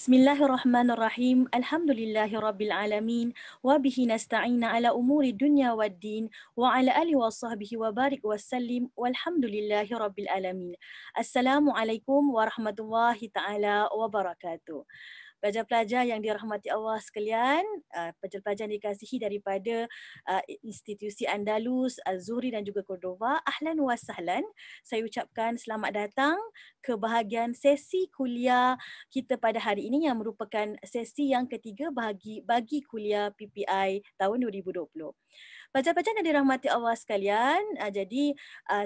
Bismillahirrahmanirrahim. Alhamdulillahirabbil alamin wa bihi nasta'ina ala umuri dunya waddin wa ala alihi wa sahbihi wa barik wa sallim walhamdulillahirabbil alamin. Assalamualaikum warahmatullahi taala wabarakatuh. Pelajar-pelajar yang dirahmati Allah sekalian, pelajar-pelajar yang dikasihi daripada institusi Andalus, Az-Zuhri dan juga Cordova, ahlan wa sahlan. Saya ucapkan selamat datang ke bahagian sesi kuliah kita pada hari ini yang merupakan sesi yang ketiga bagi kuliah PPI tahun 2020. Pelajar-pelajar yang dirahmati Allah sekalian, jadi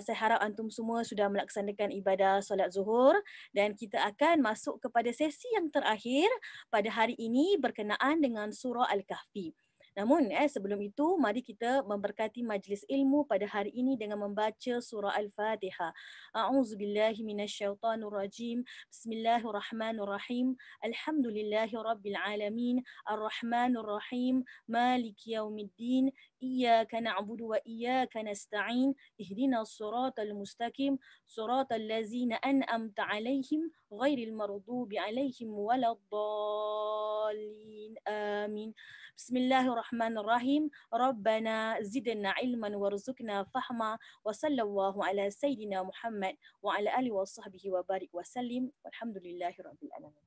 saya harap antum semua sudah melaksanakan ibadah solat zuhur dan kita akan masuk kepada sesi yang terakhir pada hari ini berkenaan dengan surah Al-Kahfi. Namun sebelum itu mari kita memberkati majlis ilmu pada hari ini dengan membaca surah Al-Fatihah. A'udzubillahi minasyaitonirrajim. Bismillahirrahmanirrahim. Alhamdulillahirabbil alamin. Arrahmanirrahim. Maliki yaumiddin. Iyyaka na'budu wa iyyaka nasta'in. Ihdinas siratal mustaqim. Siratal ladzina an'amta 'alaihim ghairil maghdubi 'alaihim waladdallin. Amin. Bismillahirrahmanirrahim. Rabbana zidna ilman warzuqna fahma wa sallallahu ala sayyidina Muhammad wa ala alihi wa sahbihi wa barik wa sallim walhamdulillahirabbil alamin.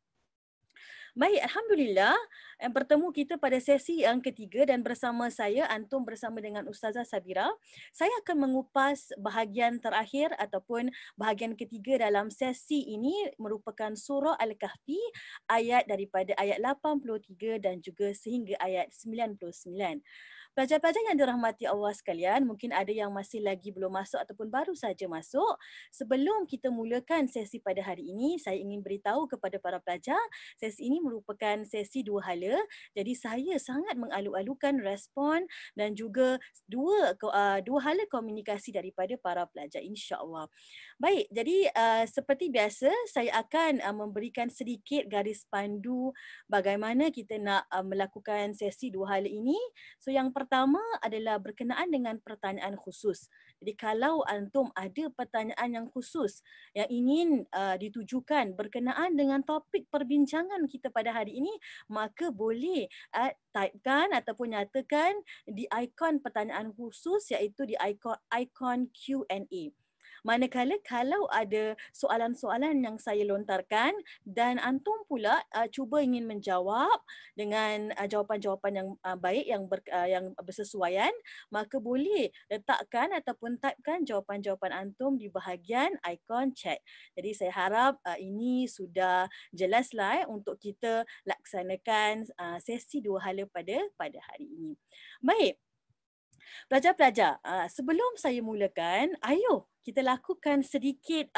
Baik, Alhamdulillah. Bertemu kita pada sesi yang ketiga dan bersama saya, antum bersama dengan Ustazah Sabira. Saya akan mengupas bahagian terakhir ataupun bahagian ketiga dalam sesi ini merupakan surah Al-Kahfi ayat daripada ayat 83 dan juga sehingga ayat 99. Pelajar-pelajar yang dirahmati Allah sekalian, mungkin ada yang masih lagi belum masuk ataupun baru saja masuk. Sebelum kita mulakan sesi pada hari ini, saya ingin beritahu kepada para pelajar, sesi ini merupakan sesi dua hala. Jadi saya sangat mengalu-alukan respon dan juga dua hala komunikasi daripada para pelajar, insya-Allah. Baik, jadi seperti biasa saya akan memberikan sedikit garis pandu bagaimana kita nak melakukan sesi dua hala ini. So yang pertama adalah berkenaan dengan pertanyaan khusus. Jadi kalau antum ada pertanyaan yang khusus yang ingin ditujukan berkenaan dengan topik perbincangan kita pada hari ini, maka boleh typekan ataupun nyatakan di ikon pertanyaan khusus iaitu di ikon Q&A. Manakala kalau ada soalan-soalan yang saya lontarkan dan antum pula cuba ingin menjawab dengan jawapan-jawapan yang baik yang bersesuaian, maka boleh letakkan ataupun typekan jawapan-jawapan antum di bahagian ikon chat. Jadi saya harap ini sudah jelaslah untuk kita laksanakan sesi dua hala pada hari ini. Baik. Pelajar-pelajar, sebelum saya mulakan, ayo kita lakukan sedikit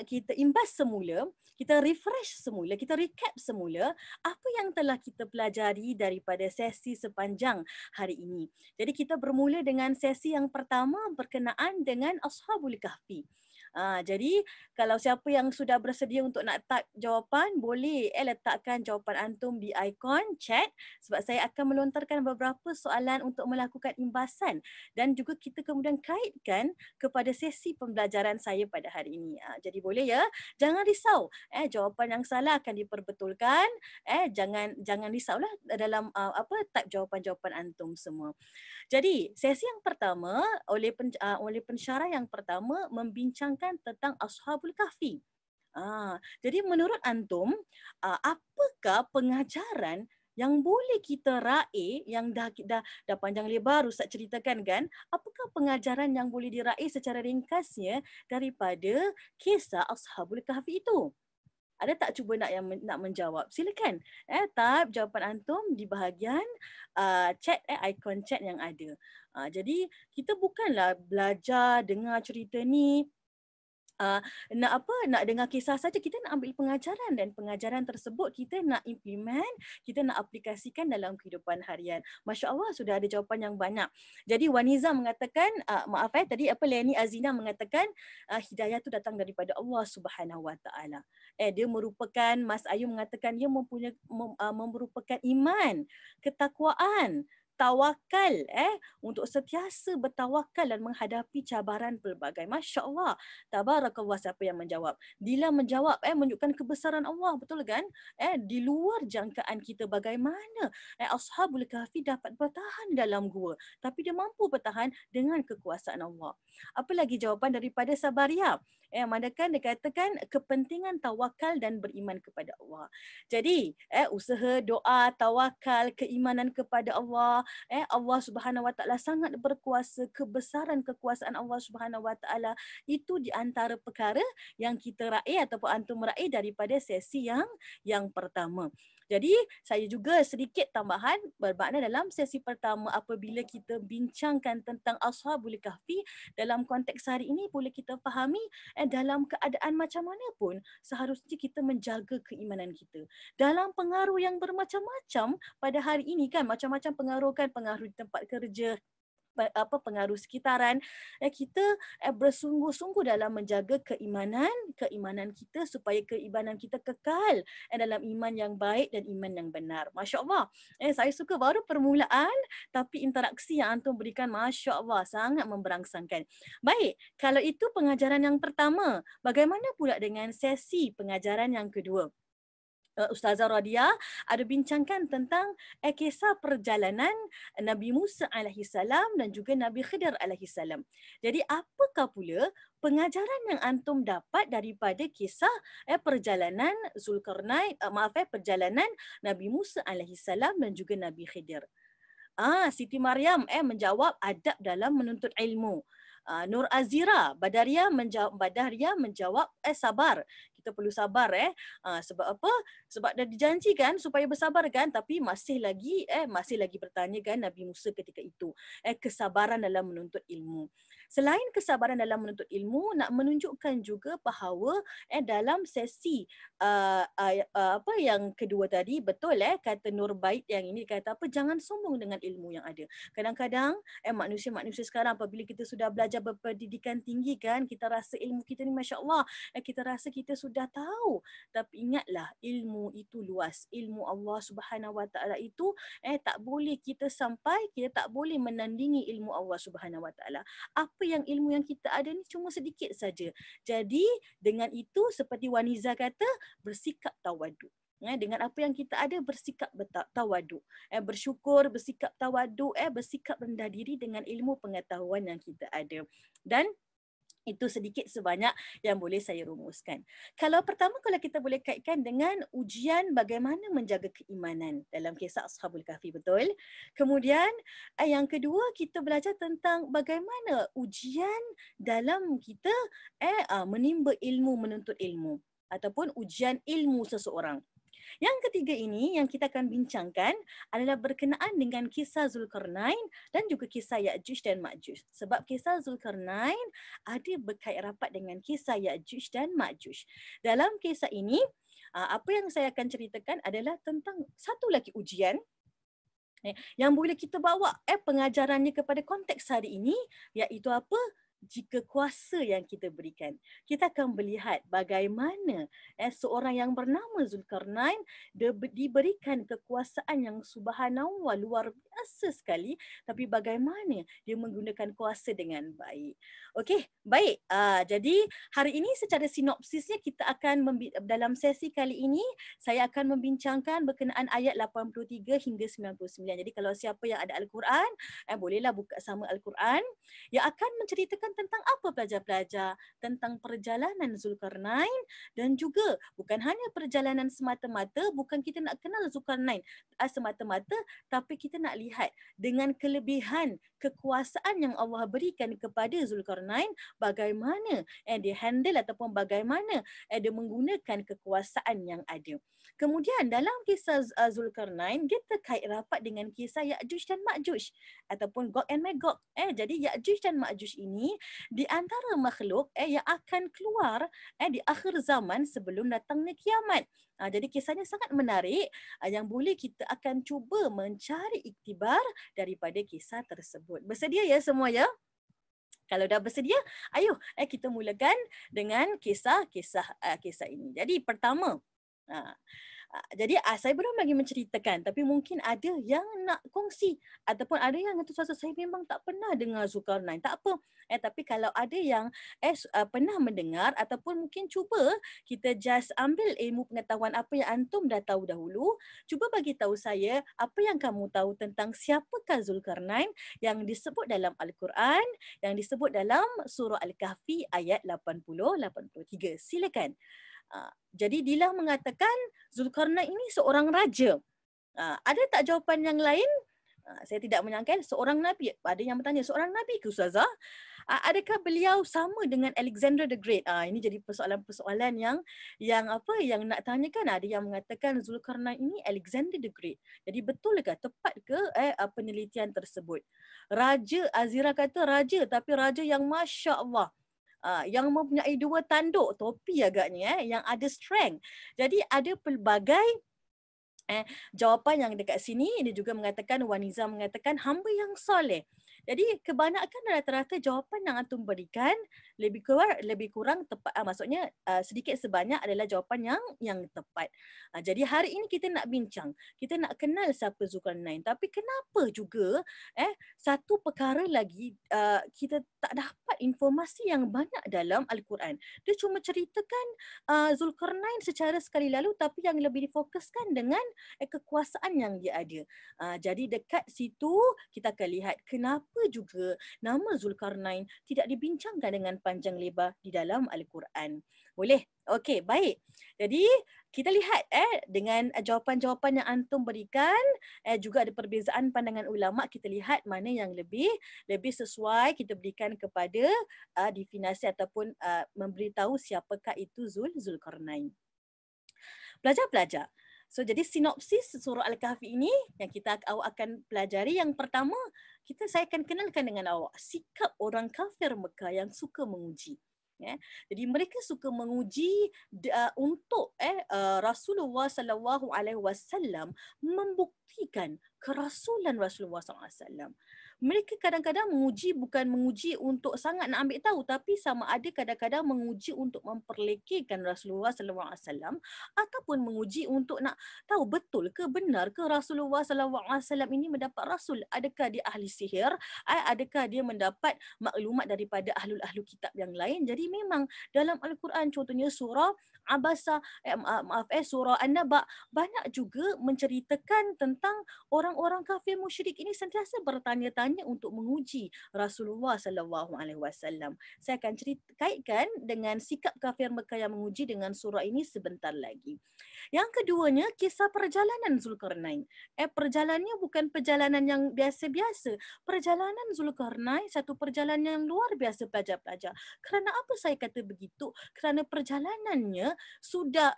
kita imbas semula, kita refresh semula, kita recap semula apa yang telah kita pelajari daripada sesi sepanjang hari ini. Jadi kita bermula dengan sesi yang pertama berkenaan dengan Ashabul Kahfi. Jadi kalau siapa yang sudah bersedia untuk nak type jawapan, boleh letakkan jawapan antum di ikon chat sebab saya akan melontarkan beberapa soalan untuk melakukan imbasan dan juga kita kemudian kaitkan kepada sesi pembelajaran saya pada hari ini. Jadi boleh ya, jangan risau. Jawapan yang salah akan diperbetulkan. Jangan risaulah dalam type jawapan-jawapan antum semua. Jadi, sesi yang pertama oleh pensyarah yang pertama membincangkan tentang Ashabul Kahfi. Jadi menurut antum, apakah pengajaran yang boleh kita raih yang dah panjang lebar Ustaz ceritakan kan, apakah pengajaran yang boleh diraih secara ringkasnya daripada kisah Ashabul Kahfi itu? Ada tak cuba nak menjawab? Silakan. Type jawapan antum di bahagian chat, ikon chat yang ada. Jadi kita bukanlah belajar dengar cerita ni nak dengar kisah saja, kita nak ambil pengajaran dan pengajaran tersebut kita nak implement, kita nak aplikasikan dalam kehidupan harian. Masya-Allah sudah ada jawapan yang banyak. Jadi Waniza mengatakan tadi Leni Azina mengatakan hidayah tu datang daripada Allah Subhanahu Wa Taala. Dia merupakan, Mas Ayu mengatakan dia merupakan iman, ketakwaan, tawakal, untuk sentiasa bertawakal dan menghadapi cabaran pelbagai. Masya Allah, tabarakallah siapa yang menjawab. Dila menjawab, menunjukkan kebesaran Allah, betul kan? Di luar jangkaan kita bagaimana Ashabul Kahfi dapat bertahan dalam gua, tapi dia mampu bertahan dengan kekuasaan Allah. Apa lagi jawapan daripada Sabaria? Manakah dia katakan kepentingan tawakal dan beriman kepada Allah. Jadi, usaha, doa, tawakal, keimanan kepada Allah, Allah Subhanahu Wa Taala sangat berkuasa, kebesaran kekuasaan Allah Subhanahu Wa Taala itu di antara perkara yang kita raih ataupun antum raih daripada sesi yang pertama. Jadi saya juga sedikit tambahan bermakna dalam sesi pertama apabila kita bincangkan tentang Ashabul Kahfi dalam konteks hari ini boleh kita fahami dalam keadaan macam mana pun seharusnya kita menjaga keimanan kita. Dalam pengaruh yang bermacam-macam pada hari ini kan, macam-macam pengaruh kan, pengaruh di tempat kerja, pengaruh sekitaran, kita bersungguh-sungguh dalam menjaga keimanan kita supaya keimanan kita kekal dalam iman yang baik dan iman yang benar. Masya Allah. Saya suka baru permulaan tapi interaksi yang antum berikan Masya Allah sangat memberangsangkan. Baik, kalau itu pengajaran yang pertama, bagaimana pula dengan sesi pengajaran yang kedua? Ustazah Radia ada bincangkan tentang kisah perjalanan Nabi Musa alaihissalam dan juga Nabi Khidir alaihissalam. Jadi apakah pula pengajaran yang antum dapat daripada kisah perjalanan Zulkarnain, perjalanan Nabi Musa alaihissalam dan juga Nabi Khidir? Siti Maryam menjawab adab dalam menuntut ilmu. Nur Azira Badaria menjawab sabar. Kita perlu sabar sebab apa? Sebab dah dijanjikan supaya bersabar kan, tapi masih lagi bertanya kan Nabi Musa ketika itu kesabaran dalam menuntut ilmu. Selain kesabaran dalam menuntut ilmu, nak menunjukkan juga bahawa dalam sesi yang kedua tadi, betul kata Nur Bait yang ini kata apa, jangan sombong dengan ilmu yang ada. Kadang-kadang manusia-manusia sekarang apabila kita sudah belajar berpendidikan tinggi kan, kita rasa ilmu kita ni masya-Allah, kita rasa kita sudah tahu. Tapi ingatlah ilmu itu luas. Ilmu Allah Subhanahu Wa Taala itu tak boleh kita sampai, kita tak boleh menandingi ilmu Allah Subhanahu Wa Taala. Apa yang ilmu yang kita ada ni cuma sedikit saja. Jadi dengan itu seperti Waniza kata, bersikap tawaduk. Dengan apa yang kita ada bersikap tawaduk. Bersyukur, bersikap tawaduk, bersikap rendah diri dengan ilmu pengetahuan yang kita ada. Dan itu sedikit sebanyak yang boleh saya rumuskan. Kalau kita boleh kaitkan dengan ujian bagaimana menjaga keimanan dalam kisah Ashabul Kahfi, betul? Kemudian yang kedua kita belajar tentang bagaimana ujian dalam kita menimba ilmu, menuntut ilmu ataupun ujian ilmu seseorang. Yang ketiga ini yang kita akan bincangkan adalah berkenaan dengan kisah Zulkarnain dan juga kisah Ya'juj dan Ma'juj. Sebab kisah Zulkarnain ada berkait rapat dengan kisah Ya'juj dan Ma'juj. Dalam kisah ini, apa yang saya akan ceritakan adalah tentang satu lagi ujian yang boleh kita bawa pengajarannya kepada konteks hari ini, iaitu apa? Jika kuasa yang kita berikan, kita akan melihat bagaimana seorang yang bernama Zulkarnain diberikan kekuasaan yang subhanallah luar biasa sekali, tapi bagaimana dia menggunakan kuasa dengan baik. Okey, baik. Jadi hari ini secara sinopsisnya kita akan dalam sesi kali ini saya akan membincangkan berkenaan ayat 83 hingga 99. Jadi kalau siapa yang ada Al-Quran, bolehlah buka sama Al-Quran yang akan menceritakan tentang apa pelajar-pelajar, tentang perjalanan Zulkarnain dan juga bukan hanya perjalanan semata-mata, bukan kita nak kenal Zulkarnain semata-mata, tapi kita nak lihat dengan kelebihan kekuasaan yang Allah berikan kepada Zulkarnain, bagaimana dia handle ataupun bagaimana dia menggunakan kekuasaan yang ada. Kemudian dalam kisah Zulkarnain, dia terkait rapat dengan kisah Ya'juj dan Ma'juj ataupun Gog and Magog. Jadi Ya'juj dan Ma'juj ini di antara makhluk yang akan keluar di akhir zaman sebelum datangnya kiamat. Jadi kisahnya sangat menarik yang boleh kita akan cuba mencari iktibar daripada kisah tersebut. Bersedia ya semua ya? Kalau dah bersedia, ayo kita mulakan dengan kisah ini. Jadi pertama, Jadi saya belum lagi menceritakan, tapi mungkin ada yang nak kongsi ataupun ada yang kata Ustazah saya memang tak pernah dengar Zulkarnain. Tak apa. Tapi kalau ada yang pernah mendengar ataupun mungkin cuba kita just ambil ilmu pengetahuan apa yang antum dah tahu dahulu, cuba bagi tahu saya apa yang kamu tahu tentang siapakah Zulkarnain yang disebut dalam Al-Quran, yang disebut dalam surah Al-Kahfi ayat 80-83. Silakan. Jadi Dilah mengatakan Zulkarnain ini seorang raja. Ada tak jawapan yang lain? Saya tidak menyangka seorang Nabi. Ada yang bertanya, seorang Nabi ke Ustazah? Adakah beliau sama dengan Alexander the Great? Ini jadi persoalan yang nak tanyakan. Ada yang mengatakan Zulkarnain ini Alexander the Great. Jadi betulkah, tepat ke penelitian tersebut? Raja, Azira kata raja, tapi raja yang Masya Allah. Yang mempunyai 2 tanduk, topi agaknya, yang ada strength. Jadi ada pelbagai jawapan yang dekat sini. Dia juga mengatakan, Waniza mengatakan hamba yang soleh. Jadi kebanyakan rata-rata jawapan yang antum berikan lebih kurang tepat. Maksudnya sedikit sebanyak adalah jawapan yang tepat. Jadi hari ini kita nak bincang, kita nak kenal siapa Zulkarnain. Tapi kenapa juga satu perkara lagi kita tak dapat informasi yang banyak dalam Al-Quran. Dia cuma ceritakan Zulkarnain secara sekali lalu, tapi yang lebih difokuskan dengan kekuasaan yang dia ada. Jadi dekat situ kita akan lihat kenapa juga nama Zulkarnain tidak dibincangkan dengan panjang lebar di dalam Al-Quran. Boleh? Okey, baik. Jadi kita lihat dengan jawapan-jawapan yang antum berikan, juga ada perbezaan pandangan ulama. Kita lihat mana yang lebih sesuai kita berikan kepada definisi ataupun memberitahu siapakah itu Zulkarnain. Pelajar-pelajar, so jadi sinopsis surah Al-Kahfi ini yang awak akan pelajari. Yang pertama, saya akan kenalkan dengan awak sikap orang kafir Mekah yang suka menguji. Jadi mereka suka menguji untuk Rasulullah sallallahu alaihi wasallam membuktikan kerasulan Rasulullah sallallahu alaihi wasallam. Mereka kadang-kadang menguji, bukan menguji untuk sangat nak ambil tahu, tapi sama ada kadang-kadang menguji untuk memperlekehkan Rasulullah sallallahu alaihi wasallam ataupun menguji untuk nak tahu betul ke benar ke Rasulullah sallallahu alaihi wasallam ini mendapat rasul. Adakah dia ahli sihir? Adakah dia mendapat maklumat daripada ahlul kitab yang lain? Jadi memang dalam Al-Quran, contohnya surah Abasa, surah An-Naba, banyak juga menceritakan tentang orang-orang kafir musyrik ini sentiasa bertanya-tanya untuk menguji Rasulullah sallallahu alaihi wasallam. Saya akan kaitkan dengan sikap kafir Mekah yang menguji dengan surah ini sebentar lagi. Yang keduanya, kisah perjalanan Zulkarnain. Perjalanannya bukan perjalanan yang biasa-biasa. Perjalanan Zulkarnain satu perjalanan yang luar biasa, pelajar-pelajar. Kerana apa saya kata begitu? Kerana perjalanannya sudah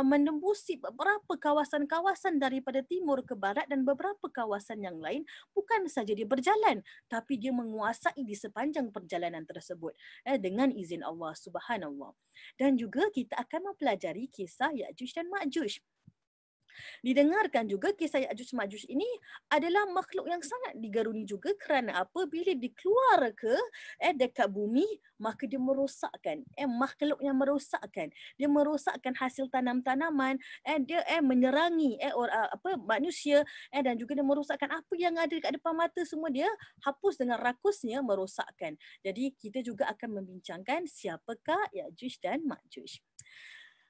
menembusi beberapa kawasan-kawasan daripada timur ke barat dan beberapa kawasan yang lain. Bukan saja dia berjalan, tapi dia menguasai di sepanjang perjalanan tersebut dengan izin Allah Subhanallah. Dan juga kita akan mempelajari kisah Ya'juj dan Ma'juj. Didengarkan juga kisah Ya'juj Ma'juj ini adalah makhluk yang sangat digaruni juga. Kerana apa? Bila dikeluar ke dekat bumi, maka dia merosakkan. Makhluk yang merosakkan. Dia merosakkan hasil tanam-tanaman, dia menyerangi manusia, dan juga dia merosakkan apa yang ada dekat depan mata semua. Dia hapus dengan rakusnya, merosakkan. Jadi kita juga akan membincangkan siapakah Ya'juj dan Ma'juj.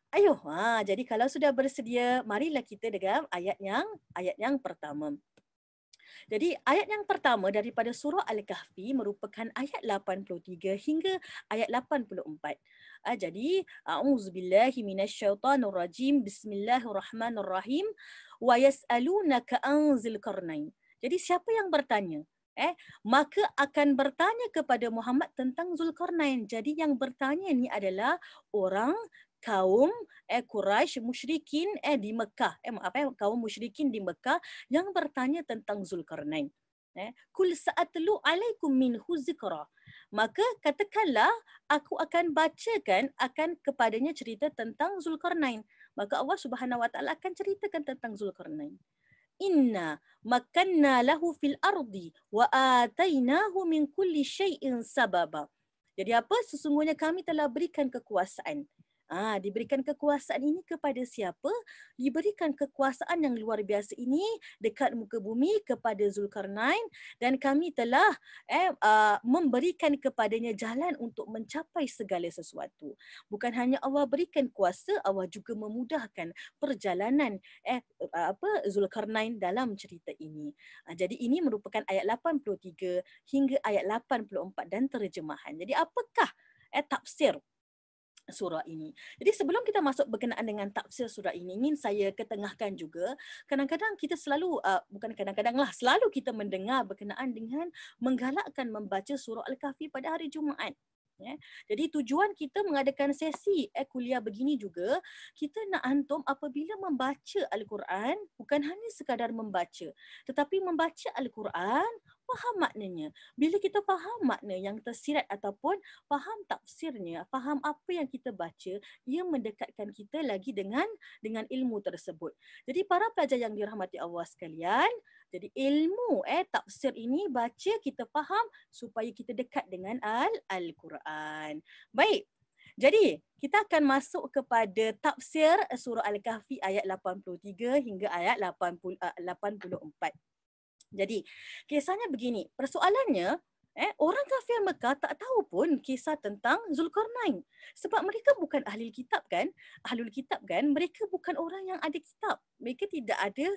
Ayuh, jadi kalau sudah bersedia, marilah kita dengan ayat yang pertama. Jadi ayat yang pertama daripada surah Al-Kahfi merupakan ayat 83 hingga ayat 84. Jadi a'udzubillahi minasyaitonirrajim. Bismillahirrahmanirrahim. Wa yas'alunaka an Zulkarnain. Jadi siapa yang bertanya? Maka akan bertanya kepada Muhammad tentang Zulkarnain. Jadi yang bertanya ni adalah orang kaum Quraisy musyrikin di Mekah. Kaum musyrikin di Mekah yang bertanya tentang Zulkarnain. Kul sa'atlu alaikum minhu zikra. Maka katakanlah aku akan bacakan kepadanya cerita tentang Zulkarnain. Maka Allah Subhanahu wa taala akan ceritakan tentang Zulkarnain. Inna makanna lahu fil ardi wa atainahu min kulli syai'in sababa. Jadi apa? Sesungguhnya kami telah berikan kekuasaan. Diberikan kekuasaan ini kepada siapa? Diberikan kekuasaan yang luar biasa ini dekat muka bumi kepada Zulkarnain, dan kami telah memberikan kepadanya jalan untuk mencapai segala sesuatu. Bukan hanya Allah berikan kuasa, Allah juga memudahkan perjalanan Zulkarnain dalam cerita ini. Jadi ini merupakan ayat 83 hingga ayat 84 dan terjemahan. Jadi apakah tafsir surah ini? Jadi sebelum kita masuk berkenaan dengan tafsir surah ini, ingin saya ketengahkan juga, kadang-kadang kita selalu, bukan kadang-kadang lah, selalu kita mendengar berkenaan dengan menggalakkan membaca surah Al-Kahfi pada hari Jumaat. Ya. Jadi tujuan kita mengadakan sesi kuliah begini juga, kita nak antum apabila membaca Al-Quran, bukan hanya sekadar membaca, tetapi membaca Al-Quran, faham maknanya. Bila kita faham makna yang tersirat ataupun faham tafsirnya, faham apa yang kita baca, ia mendekatkan kita lagi dengan ilmu tersebut. Jadi para pelajar yang dirahmati Allah sekalian, jadi ilmu tafsir ini baca kita faham supaya kita dekat dengan Al-Quran. Baik. Jadi, kita akan masuk kepada tafsir surah Al-Kahfi ayat 83 hingga ayat 84. Jadi, kisahnya begini. Persoalannya, orang kafir Mekah tak tahu pun kisah tentang Zulkarnain. Sebab mereka bukan ahli kitab kan? Ahlul kitab kan? Mereka bukan orang yang ada kitab. Mereka tidak ada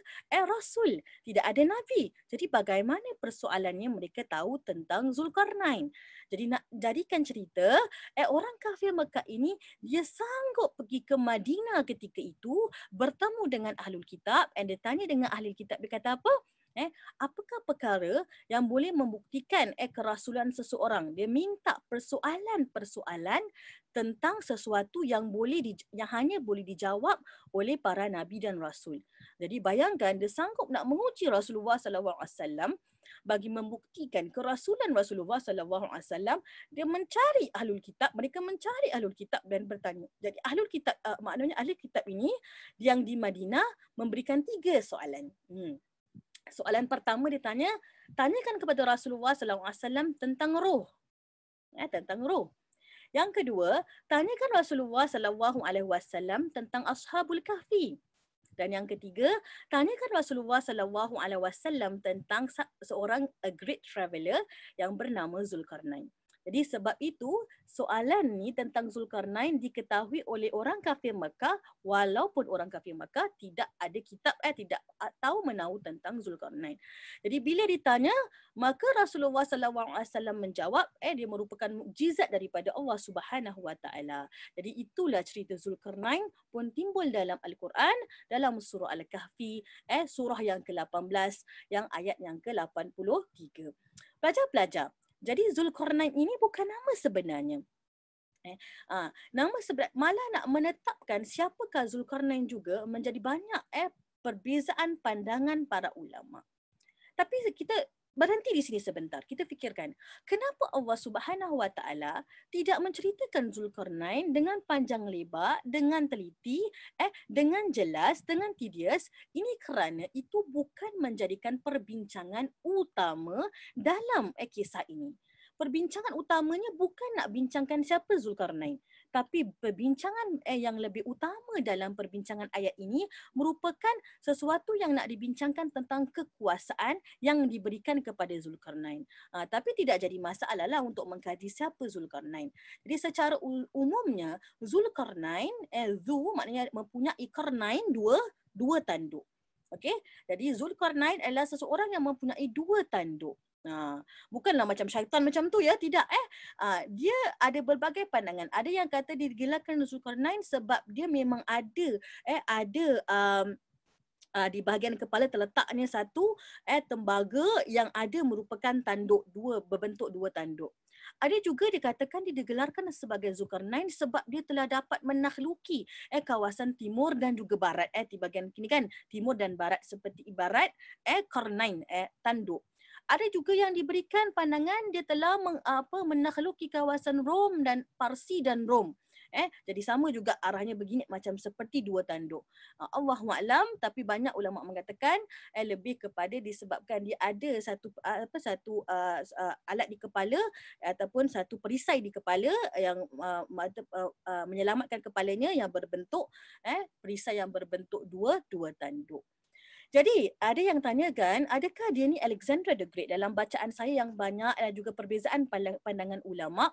rasul, tidak ada nabi. Jadi bagaimana persoalannya mereka tahu tentang Zulkarnain? Jadi nak jadikan cerita, orang kafir Mekah ini dia sanggup pergi ke Madinah ketika itu, bertemu dengan ahlul kitab, dan dia tanya dengan ahlul kitab, dia kata apa? Apakah perkara yang boleh membuktikan kerasulan seseorang? Dia minta persoalan-persoalan tentang sesuatu yang hanya boleh dijawab oleh para nabi dan rasul. Jadi bayangkan dia sanggup nak menguji Rasulullah sallallahu alaihi wasallam bagi membuktikan kerasulan Rasulullah sallallahu alaihi wasallam. Dia mencari ahlul kitab, mereka mencari ahlul kitab dan bertanya. Jadi ahlul kitab, maknanya ahli kitab ini yang di Madinah memberikan 3 soalan. Soalan pertama dia tanyakan kepada Rasulullah sallallahu alaihi wasallam tentang roh. Tentang roh. Yang kedua, tanyakan Rasulullah sallallahu alaihi wasallam tentang Ashabul Kahfi. Dan yang ketiga, tanyakan Rasulullah sallallahu alaihi wasallam tentang seorang great traveller yang bernama Zulkarnain. Jadi sebab itu soalan ni tentang Zulkarnain diketahui oleh orang kafir Mekah, walaupun orang kafir Mekah tidak ada kitab, tidak tahu menahu tentang Zulkarnain. Jadi bila ditanya, maka Rasulullah sallallahu alaihi wasallam menjawab, dia merupakan mukjizat daripada Allah Subhanahu wa taala. Jadi itulah cerita Zulkarnain pun timbul dalam Al-Quran, dalam surah Al-Kahfi, surah yang ke-18, yang ayat yang ke-83. Pelajar-pelajar, jadi Zulkarnain ini bukan nama sebenarnya. Nama sebenarnya malah nak menetapkan siapakah Zulkarnain juga menjadi banyak perbezaan pandangan para ulama. Tapi kita berhenti di sini sebentar. Kita fikirkan, kenapa Allah Subhanahu wa taala tidak menceritakan Zulkarnain dengan panjang lebar, dengan teliti, dengan jelas, dengan tedious? Ini kerana itu bukan menjadikan perbincangan utama dalam kisah ini. Perbincangan utamanya bukan nak bincangkan siapa Zulkarnain, tapi perbincangan yang lebih utama dalam perbincangan ayat ini merupakan sesuatu yang nak dibincangkan tentang kekuasaan yang diberikan kepada Zulkarnain. Tapi tidak jadi masalah lah untuk mengkaji siapa Zulkarnain. Jadi secara umumnya Zulkarnain, Zu maknanya mempunyai karnain, dua tanduk. Okey, jadi Zulkarnain adalah seseorang yang mempunyai 2 tanduk. Bukanlah macam syaitan macam tu ya, tidak. Dia ada berbagai pandangan. Ada yang kata digelarkan Zulkarnain sebab dia memang ada di bahagian kepala terletaknya satu tembaga yang ada merupakan tanduk berbentuk 2 tanduk. Ada juga dikatakan dia digelarkan sebagai Zulkarnain sebab dia telah dapat menakhluki kawasan timur dan juga barat. Di bahagian kini kan timur dan barat seperti ibarat karnain, tanduk. Ada juga yang diberikan pandangan dia telah menakhluki kawasan Rom dan Parsi dan Rom. Jadi sama juga arahnya begini macam seperti dua tanduk. Allahualam, tapi banyak ulama mengatakan lebih kepada disebabkan dia ada satu alat di kepala ataupun satu perisai di kepala yang menyelamatkan kepalanya yang berbentuk perisai yang berbentuk dua tanduk. Jadi ada yang tanyakan, adakah dia ni Alexander the Great? Dalam bacaan saya yang banyak dan juga perbezaan pandangan ulama,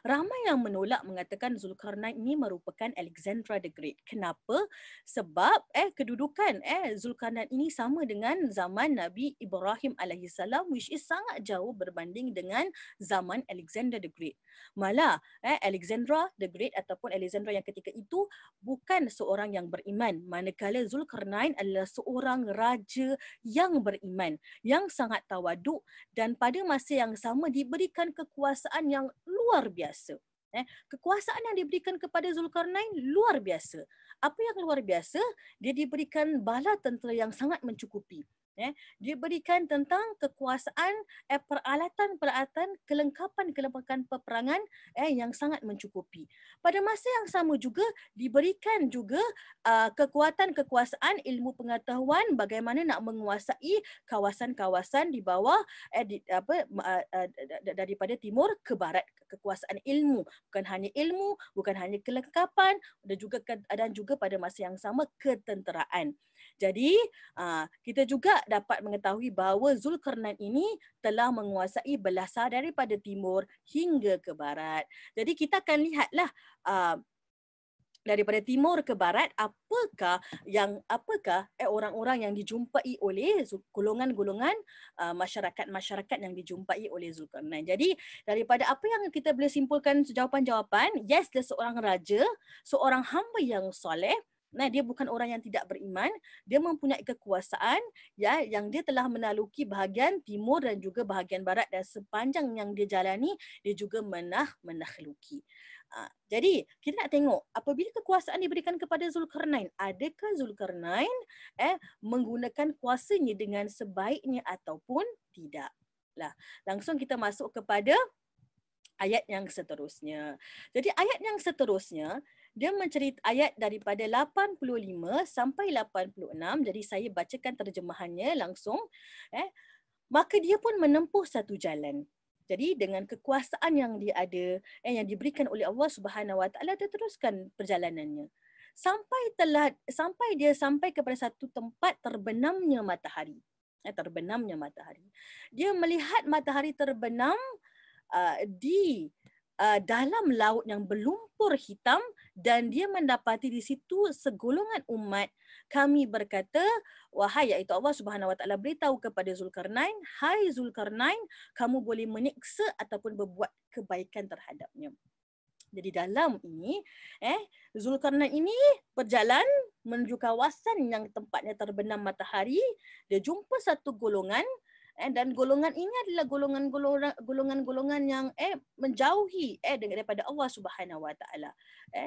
ramai yang menolak mengatakan Zulkarnain ini merupakan Alexander the Great. Kenapa? Sebab kedudukan Zulkarnain ini sama dengan zaman Nabi Ibrahim alaihissalam, which is sangat jauh berbanding dengan zaman Alexander the Great. Malah Alexander the Great ataupun Alexander yang ketika itu bukan seorang yang beriman, manakala Zulkarnain adalah seorang raja yang beriman, yang sangat tawaduk dan pada masa yang sama diberikan kekuasaan yang luar biasa. Kekuasaan yang diberikan kepada Zulkarnain luar biasa. Apa yang luar biasa? Dia diberikan bala tentera yang sangat mencukupi. Dia berikan tentang kekuasaan, peralatan, kelengkapan peperangan yang sangat mencukupi. Pada masa yang sama juga diberikan juga kekuasaan, ilmu pengetahuan bagaimana nak menguasai kawasan-kawasan di bawah daripada timur ke barat. Kekuasaan ilmu, bukan hanya ilmu, bukan hanya kelengkapan dan juga pada masa yang sama ketenteraan. Jadi kita juga dapat mengetahui bahawa Zulkarnain ini telah menguasai belasah daripada timur hingga ke barat. Jadi kita akan lihatlah daripada timur ke barat apakah orang-orang yang dijumpai oleh golongan-golongan masyarakat yang dijumpai oleh Zulkarnain. Jadi daripada apa yang kita boleh simpulkan jawapan-jawapan, yes, dia seorang raja, seorang hamba yang soleh. Dia bukan orang yang tidak beriman, dia mempunyai kekuasaan yang dia telah menaluki bahagian timur dan juga bahagian barat, dan sepanjang yang dia jalani dia juga menakhluki. Jadi kita nak tengok apabila kekuasaan diberikan kepada Zulkarnain, adakah Zulkarnain menggunakan kuasanya dengan sebaiknya ataupun tidak. Langsung kita masuk kepada ayat yang seterusnya. Jadi ayat yang seterusnya dia ayat daripada 85 sampai 86. Jadi saya bacakan terjemahannya langsung. Maka dia pun menempuh satu jalan. Jadi dengan kekuasaan yang dia ada, yang diberikan oleh Allah Subhanahu Wa Taala, dia teruskan perjalanannya. Sampai dia sampai kepada satu tempat terbenamnya matahari. Terbenamnya matahari. Dia melihat matahari terbenam di dalam laut yang berlumpur hitam, dan dia mendapati di situ segolongan umat. Kami berkata, wahai, iaitu Allah Subhanahu Wa Taala beritahu kepada Zulkarnain, hai Zulkarnain, kamu boleh menyiksa ataupun berbuat kebaikan terhadapnya. Jadi dalam ini Zulkarnain ini berjalan menuju kawasan yang tempatnya terbenam matahari. Dia jumpa satu golongan, dan golongan ini adalah golongan yang menjauhi daripada Allah Subhanahu Wa Taala,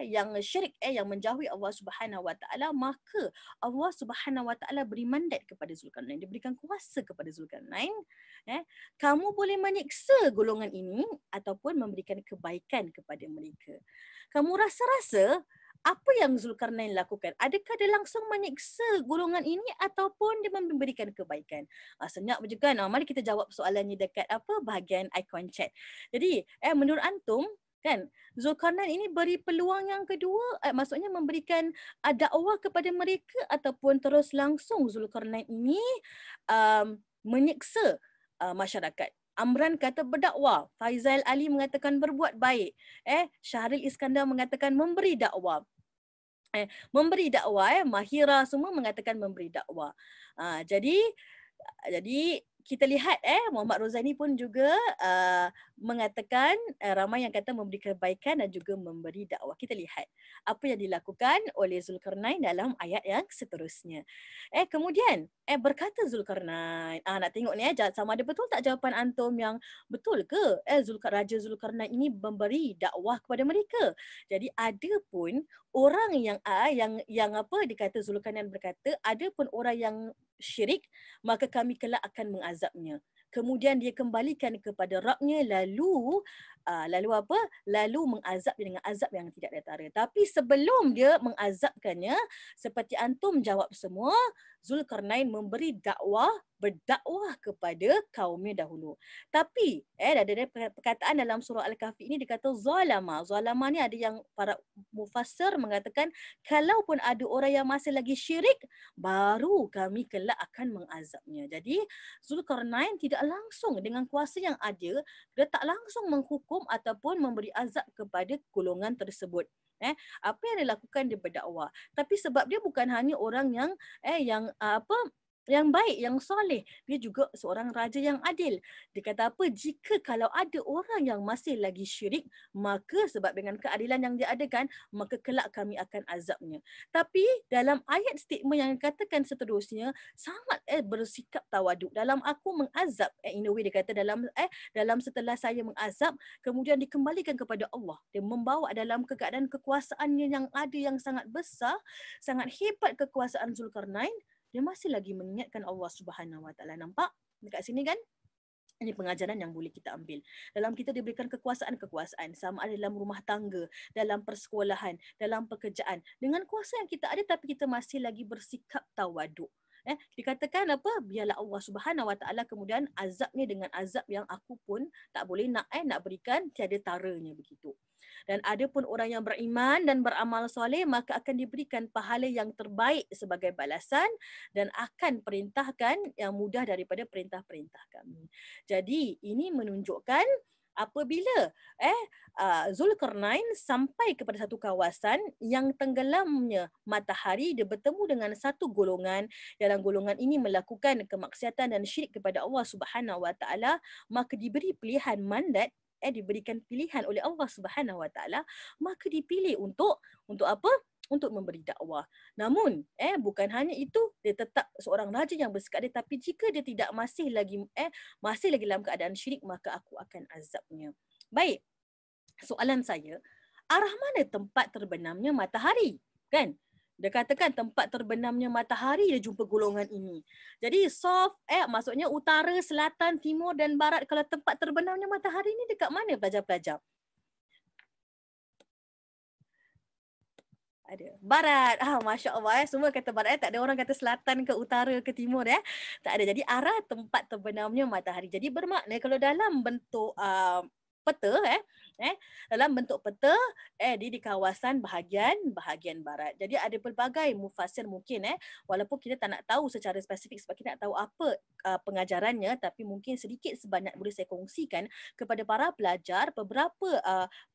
yang syirik, yang menjauhi Allah Subhanahu Wa Taala. Maka Allah Subhanahu Wa Taala beri mandat kepada Zulkarnain, dia berikan kuasa kepada Zulkarnain, kamu boleh menyiksa golongan ini ataupun memberikan kebaikan kepada mereka. Kamu rasa-rasa apa yang Zulkarnain lakukan? Adakah dia langsung menyiksa golongan ini ataupun dia memberikan kebaikan? Senyap je kan? Mari kita jawab soalan ni dekat bahagian icon chat. Jadi menurut antum kan, Zulkarnain ini beri peluang yang kedua, maksudnya memberikan dakwah kepada mereka, ataupun terus langsung Zulkarnain ini menyiksa masyarakat. Amran kata berdakwah, Faizal Ali mengatakan berbuat baik, Syahril Iskandar mengatakan memberi dakwah. Mahira semua mengatakan memberi dakwah. Jadi kita lihat Muhammad Rozani pun juga mengatakan ramai yang kata memberi kebaikan dan juga memberi dakwah. Kita lihat apa yang dilakukan oleh Zulkarnain dalam ayat yang seterusnya. Kemudian berkata Zulkarnain, nak tengok ni sama ada betul tak jawapan antum, yang betul ke Raja Zulkarnain ini memberi dakwah kepada mereka. Jadi ada pun orang yang dikata Zulkarnain berkata, ada pun orang yang syirik, maka kami kelak akan mengazabnya. Kemudian dia kembalikan kepada Rabbnya, lalu lalu apa? Lalu mengazab dia dengan azab yang tidak ada tara. Tapi sebelum dia mengazabkannya, seperti antum jawab semua, Zulkarnain memberi berdakwah kepada kaumnya dahulu. Tapi ada perkataan dalam surah Al-Kahfi ini dia kata zalama. Zalama ni ada yang para mufassir mengatakan kalaupun ada orang yang masih lagi syirik, baru kami kelak akan mengazabnya. Jadi Zulkarnain tidak langsung dengan kuasa yang ada, dia tak langsung menghukum ataupun memberi azab kepada golongan tersebut. Apa yang dia lakukan, dia berdakwah. Tapi sebab dia bukan hanya orang yang baik, yang soleh. Dia juga seorang raja yang adil. Dia kata apa? Jika kalau ada orang yang masih lagi syirik, maka sebab dengan keadilan yang dia adakan, maka kelak kami akan azabnya. Tapi dalam ayat statement yang dikatakan seterusnya, sangat bersikap tawaduk. Dalam aku mengazab, in a way dia kata dalam setelah saya mengazab, kemudian dikembalikan kepada Allah. Dia membawa dalam keadaan kekuasaannya yang ada yang sangat besar, sangat hebat kekuasaan Zulkarnain, dia masih lagi mengingatkan Allah Subhanahu Wa Taala. Nampak dekat sini kan? Ini pengajaran yang boleh kita ambil. Dalam kita diberikan kekuasaan-kekuasaan, sama ada dalam rumah tangga, dalam persekolahan, dalam pekerjaan. Dengan kuasa yang kita ada tapi kita masih lagi bersikap tawaduk. Dikatakan apa? Biarlah Allah Subhanahu Wa Taala kemudian azabnya dengan azab yang aku pun tak boleh nak berikan, tiada taranya begitu. Dan ada pun orang yang beriman dan beramal soleh, maka akan diberikan pahala yang terbaik sebagai balasan dan akan perintahkan yang mudah daripada perintah-perintah kami. Jadi ini menunjukkan apabila Zulkarnain sampai kepada satu kawasan yang tenggelamnya matahari, dia bertemu dengan satu golongan, dalam golongan ini melakukan kemaksiatan dan syirik kepada Allah Subhanahu Wa Taala, maka diberi pilihan mandat, diberikan pilihan oleh Allah Subhanahu Wa Taala, maka dipilih untuk apa? Untuk memberi dakwah. Namun bukan hanya itu, dia tetap seorang raja yang bersikap adil, tapi jika dia tidak masih lagi dalam keadaan syirik, maka aku akan azabnya. Baik. Soalan saya, arah mana tempat terbenamnya matahari? Kan? Dia katakan tempat terbenamnya matahari dia jumpa golongan ini. Jadi soft, maksudnya utara, selatan, timur dan barat. Kalau tempat terbenamnya matahari ni dekat mana pelajar-pelajar? Ada. Barat. Masya Allah. Semua kata barat. Tak ada orang kata selatan ke utara ke timur. Tak ada. Jadi arah tempat terbenamnya matahari. Jadi bermakna kalau dalam bentuk peta, dalam bentuk peta, di kawasan bahagian barat. Jadi ada pelbagai mufassir mungkin, walaupun kita tak nak tahu secara spesifik sebab kita nak tahu apa pengajarannya, tapi mungkin sedikit sebanyak boleh saya kongsikan kepada para pelajar. Beberapa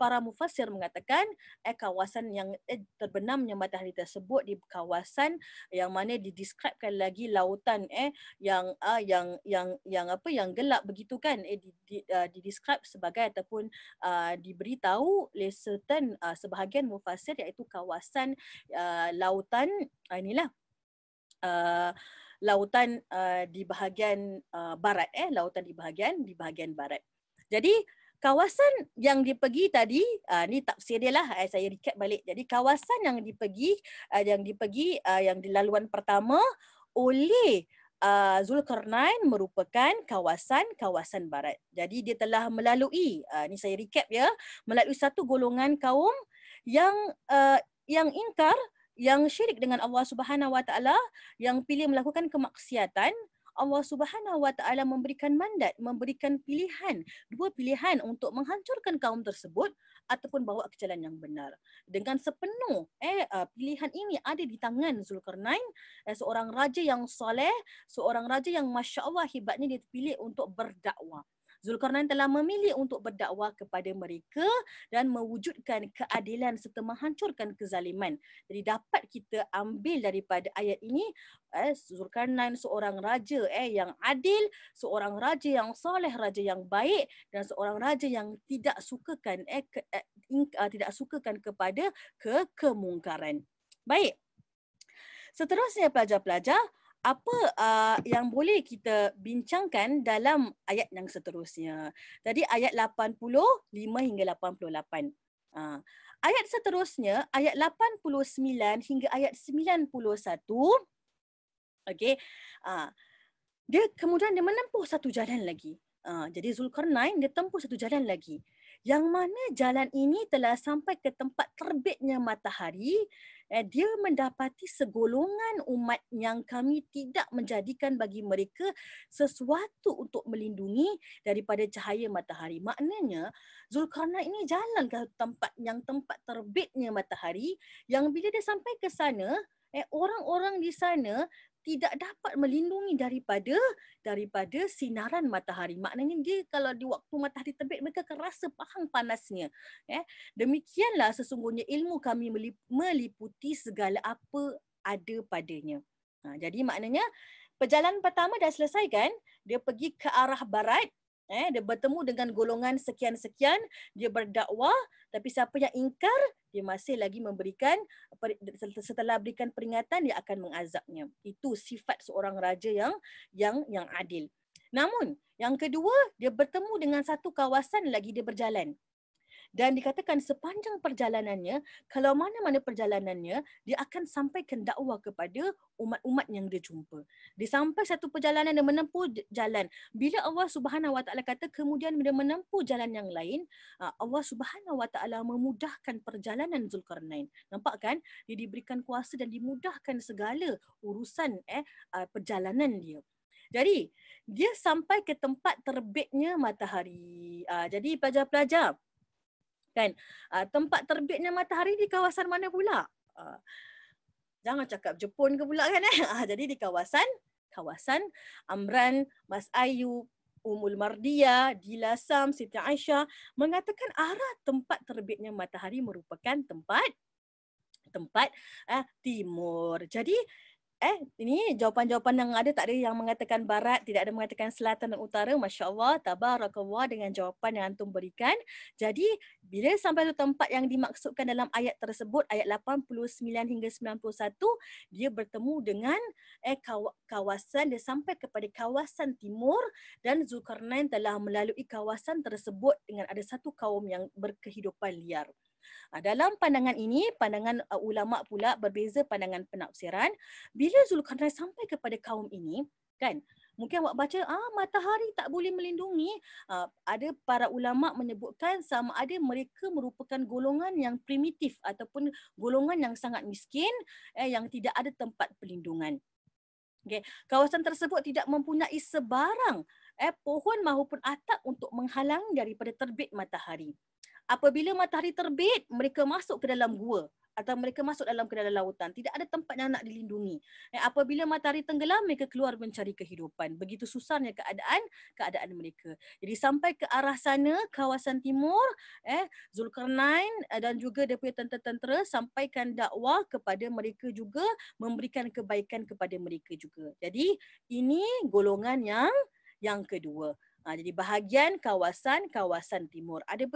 para mufassir mengatakan kawasan yang terbenamnya matahari tersebut di kawasan yang mana didescribekan lagi lautan yang gelap begitu kan, didescribe sebagai ataupun diberitahu oleh certain sebahagian mufassir, iaitu kawasan lautan lautan di bahagian barat, lautan di bahagian barat. Jadi kawasan yang dipergi tadi, ni tafsir dia lah, saya recap balik. Jadi kawasan yang dipergi yang di laluan pertama oleh Zulkarnain merupakan kawasan barat. Jadi dia telah melalui, ni saya recap ya, melalui satu golongan kaum yang ingkar, yang syirik dengan Allah Subhanahu Wa Taala, yang pilih melakukan kemaksiatan. Allah Subhanahu Wa Taala memberikan mandat, memberikan dua pilihan untuk menghancurkan kaum tersebut ataupun bawa ke jalan yang benar. Dengan sepenuh pilihan ini ada di tangan Zulkarnain, seorang raja yang soleh, seorang raja yang Masya Allah hebatnya, dia terpilih untuk berdakwah. Zulkarnain telah memilih untuk berdakwah kepada mereka dan mewujudkan keadilan serta menghancurkan kezaliman. Jadi dapat kita ambil daripada ayat ini, Zulkarnain seorang raja yang adil, seorang raja yang soleh, raja yang baik, dan seorang raja yang tidak sukakan kepada kemungkaran. Baik. Seterusnya pelajar-pelajar, apa yang boleh kita bincangkan dalam ayat yang seterusnya. Tadi ayat 85 hingga 88. Ayat seterusnya, ayat 89 hingga ayat 91. Okey. Dia kemudian dia menempuh satu jalan lagi. Jadi Zulkarnain dia tempuh satu jalan lagi. yang mana jalan ini telah sampai ke tempat terbitnya matahari, dia mendapati segolongan umat yang kami tidak menjadikan bagi mereka sesuatu untuk melindungi daripada cahaya matahari. Maknanya Zulkarnain ini jalan ke tempat terbitnya matahari, yang bila dia sampai ke sana, orang-orang di sana tidak dapat melindungi daripada sinaran matahari. Maknanya dia kalau di waktu matahari terbit mereka akan rasa pahang panasnya. Demikianlah sesungguhnya ilmu kami meliputi segala apa ada padanya. Jadi maknanya perjalanan pertama dah selesai kan? Dia pergi ke arah barat. Dia bertemu dengan golongan sekian-sekian, dia berdakwah, tapi siapa yang ingkar, dia masih lagi memberikan, setelah berikan peringatan, dia akan mengazabnya. Itu sifat seorang raja yang adil. Namun, yang kedua, dia bertemu dengan satu kawasan lagi dia berjalan. Dan dikatakan sepanjang perjalanannya, kalau mana-mana perjalanannya, dia akan sampaikan dakwah kepada umat-umat yang dia jumpa. Dia sampai satu perjalanan, dia menempuh jalan. Bila Allah Subhanahu Wa Taala kata kemudian dia menempuh jalan yang lain, Allah Subhanahu Wa Taala memudahkan perjalanan Zulkarnain. Nampak kan? Dia diberikan kuasa dan dimudahkan segala urusan perjalanan dia. Jadi, dia sampai ke tempat terbitnya matahari. Jadi pelajar-pelajar, kan, tempat terbitnya matahari di kawasan mana pula? Jangan cakap Jepun ke pula kan. Jadi di kawasan Amran, Mas Ayu, Umul Mardia, Dila Sam, Siti Aisyah mengatakan arah tempat terbitnya matahari merupakan tempat timur. Jadi ini jawapan-jawapan yang ada, tak ada yang mengatakan barat, tidak ada mengatakan selatan dan utara. Masya Allah, tabarakallah dengan jawapan yang antum berikan. Jadi bila sampai ke tempat yang dimaksudkan dalam ayat tersebut, ayat 89 hingga 91, dia bertemu dengan kawasan, dia sampai kepada kawasan timur dan Zulkarnain telah melalui kawasan tersebut dengan ada satu kaum yang berkehidupan liar. Dalam pandangan ini, pandangan ulama pula berbeza pandangan penafsiran. Bila Zulkarnain sampai kepada kaum ini, kan, mungkin awak baca, matahari tak boleh melindungi. Ada para ulama menyebutkan sama ada mereka merupakan golongan yang primitif ataupun golongan yang sangat miskin, yang tidak ada tempat perlindungan. Okay. Kawasan tersebut tidak mempunyai sebarang pohon maupun atap untuk menghalang daripada terbit matahari. Apabila matahari terbit, mereka masuk ke dalam gua atau mereka masuk ke dalam lautan. Tidak ada tempat yang nak dilindungi. Apabila matahari tenggelam, mereka keluar mencari kehidupan. Begitu susahnya keadaan mereka. Jadi sampai ke arah sana, kawasan timur, Zulkarnain dan juga dia punya tentera-tentera sampaikan dakwah kepada mereka juga, memberikan kebaikan kepada mereka juga. Jadi ini golongan yang kedua. Jadi bahagian kawasan timur. Ada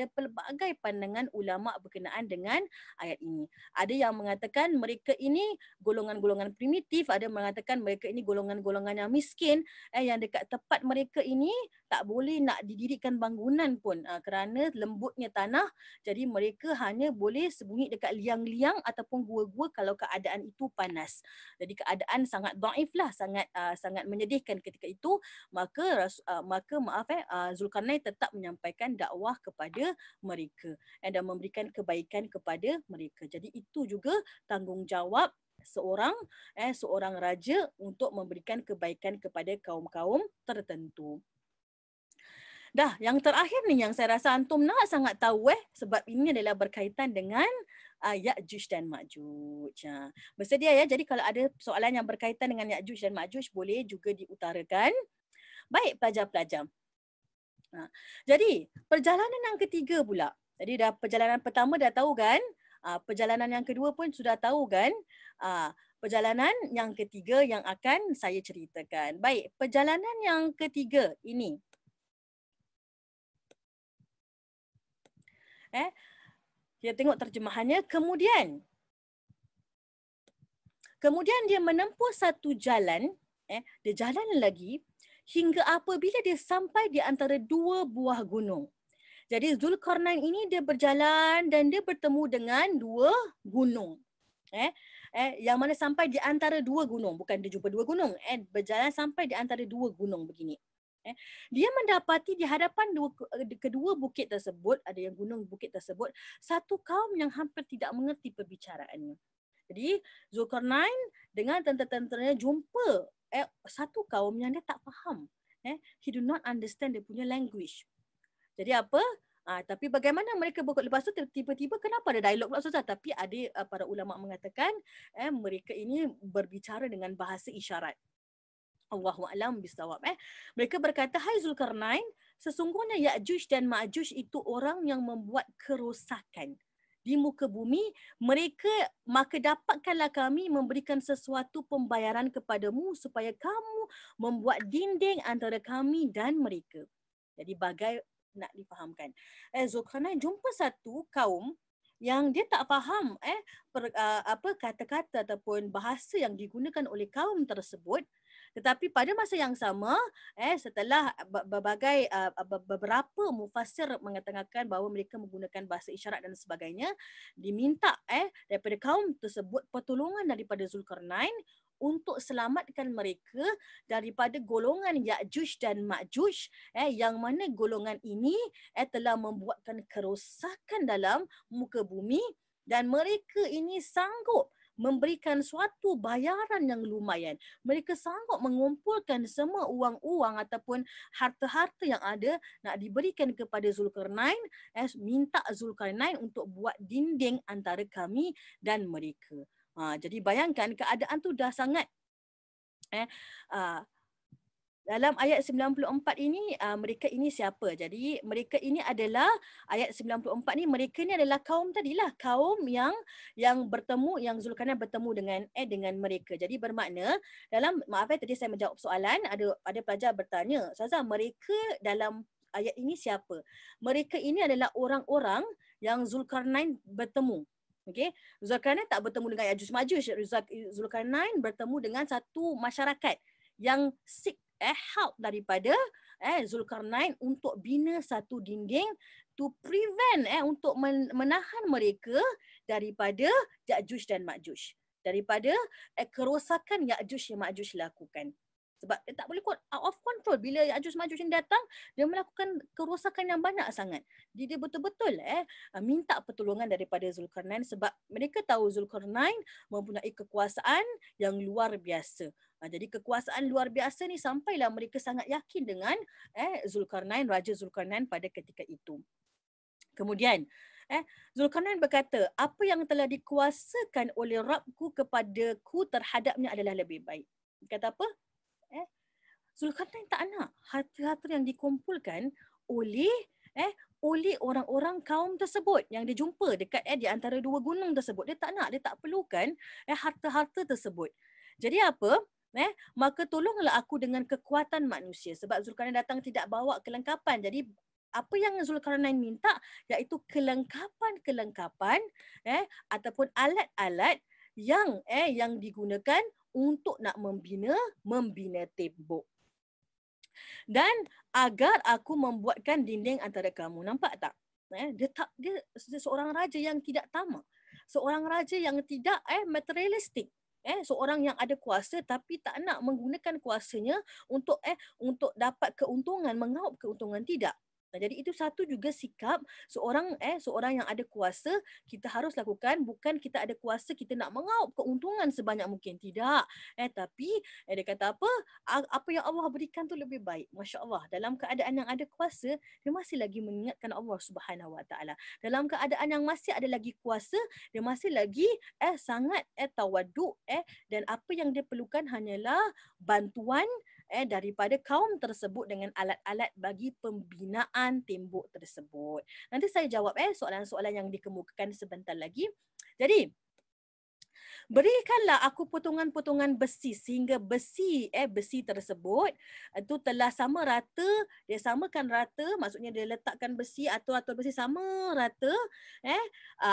pelbagai pandangan ulama berkenaan dengan ayat ini. Ada yang mengatakan mereka ini golongan-golongan primitif, ada yang mengatakan mereka ini golongan-golongan yang miskin, yang dekat tempat mereka ini tak boleh nak didirikan bangunan pun kerana lembutnya tanah. Jadi mereka hanya boleh sembunyi dekat liang-liang ataupun gua-gua kalau keadaan itu panas. Jadi keadaan sangat dhaif lah, sangat menyedihkan ketika itu. Maka Zulkarnain tetap menyampaikan dakwah kepada mereka dan memberikan kebaikan kepada mereka. Jadi itu juga tanggungjawab seorang raja untuk memberikan kebaikan kepada kaum-kaum tertentu. Dah, yang terakhir ni yang saya rasa antum nak sangat tahu sebab ini adalah berkaitan dengan Ya'juj dan Ma'juj. Bersedia ya. Jadi kalau ada soalan yang berkaitan dengan Ya'juj dan Ma'juj boleh juga diutarakan. Baik pelajar-pelajar. Jadi perjalanan yang ketiga pula. Jadi dah perjalanan pertama dah tahu kan? Perjalanan yang kedua pun sudah tahu kan? Perjalanan yang ketiga yang akan saya ceritakan. Baik, perjalanan yang ketiga ini. Kita tengok terjemahannya. Kemudian dia menempuh satu jalan, dia jalan lagi hingga apabila dia sampai di antara dua buah gunung. Jadi Zulkarnain ini dia berjalan dan dia bertemu dengan dua gunung. Yang mana sampai di antara dua gunung, bukan dia jumpa dua gunung, berjalan sampai di antara dua gunung begini. Dia mendapati di hadapan kedua bukit tersebut, ada yang gunung bukit tersebut, satu kaum yang hampir tidak mengerti perbicaraannya. Jadi Zulkarnain dengan tentera-tenteranya jumpa satu kaum yang dia tak faham. He do not understand dia punya language. Jadi apa? Tapi bagaimana mereka lepas tu tiba-tiba kenapa ada dialog pula Ustazah? Tapi ada para ulama mengatakan mereka ini berbicara dengan bahasa isyarat. Allahu a'lam bisawab. Mereka berkata, hai Zulkarnain, sesungguhnya Ya'juj dan Ma'juj itu orang yang membuat kerosakan di muka bumi. Maka dapatkanlah kami memberikan sesuatu pembayaran kepadamu supaya kamu membuat dinding antara kami dan mereka. Jadi bagai nak difahamkan. Zulkarnain jumpa satu kaum yang dia tak faham kata-kata ataupun bahasa yang digunakan oleh kaum tersebut. Tetapi pada masa yang sama, setelah beberapa mufassir mengatakan bahawa mereka menggunakan bahasa isyarat dan sebagainya, diminta daripada kaum tersebut pertolongan daripada Zulkarnain untuk selamatkan mereka daripada golongan Ya'juj dan Ma'juj, yang mana golongan ini telah membuatkan kerosakan dalam muka bumi dan mereka ini sanggup memberikan suatu bayaran yang lumayan. Mereka sanggup mengumpulkan semua uang-uang ataupun harta-harta yang ada nak diberikan kepada Zulkarnain, minta Zulkarnain untuk buat dinding antara kami dan mereka. Jadi bayangkan keadaan tu dah sangat dalam ayat 94 ini, mereka ini siapa? Jadi mereka ini adalah, ayat 94 ni, mereka ni adalah kaum tadilah, kaum yang bertemu, yang Zulkarnain bertemu dengan mereka. Jadi bermakna dalam, tadi saya menjawab soalan, ada pelajar bertanya, Ustazah, mereka dalam ayat ini siapa? Mereka ini adalah orang-orang yang Zulkarnain bertemu. Okey, Zulkarnain tak bertemu dengan Ya'juj Ma'juj. Zulkarnain bertemu dengan satu masyarakat yang seek help daripada Zulkarnain untuk bina satu dinding to prevent untuk menahan mereka daripada Ya'juj dan Ma'juj, daripada kerosakan Ya'juj yang Ma'juj lakukan. Sebab dia tak boleh out of control. Bila Ya'juj Ma'juj ini datang, dia melakukan kerosakan yang banyak sangat. Dia betul-betul minta pertolongan daripada Zulkarnain sebab mereka tahu Zulkarnain mempunyai kekuasaan yang luar biasa. Jadi kekuasaan luar biasa ni sampailah mereka sangat yakin dengan Zulkarnain, Raja Zulkarnain pada ketika itu. Kemudian Zulkarnain berkata, apa yang telah dikuasakan oleh Rabbku kepadaku terhadapnya adalah lebih baik. Kata apa? Zulkarnain tak nak harta-harta yang dikumpulkan oleh orang-orang kaum tersebut yang dia jumpa dekat di antara dua gunung tersebut. Dia tak nak, dia tak perlukan harta-harta tersebut. Jadi apa? Maka tolonglah aku dengan kekuatan manusia. Sebab Zulkarnain datang tidak bawa kelengkapan. Jadi apa yang Zulkarnain minta iaitu kelengkapan ataupun alat-alat yang digunakan untuk nak membina tembok. Dan agar aku membuatkan dinding antara kamu. Nampak tak? Dia seorang raja yang tidak tamak. Seorang raja yang tidak materialistik. Seorang yang ada kuasa tapi tak nak menggunakan kuasanya untuk dapat keuntungan, mengaup keuntungan, tidak. Jadi itu satu juga sikap seorang yang ada kuasa kita harus lakukan. Bukan kita ada kuasa kita nak mengaup keuntungan sebanyak mungkin, tidak. Tapi dia kata apa yang Allah berikan tu lebih baik. Masya-Allah, dalam keadaan yang ada kuasa dia masih lagi mengingatkan Allah Subhanahu Wa Taala. Dalam keadaan yang masih ada lagi kuasa dia masih lagi sangat tawaduk dan apa yang dia perlukan hanyalah bantuan daripada kaum tersebut dengan alat-alat bagi pembinaan tembok tersebut. Nanti saya jawab soalan-soalan yang dikemukakan sebentar lagi. Jadi berikanlah aku potongan-potongan besi sehingga besi tersebut itu telah sama rata, dia samakan rata, maksudnya dia letakkan besi atau besi sama rata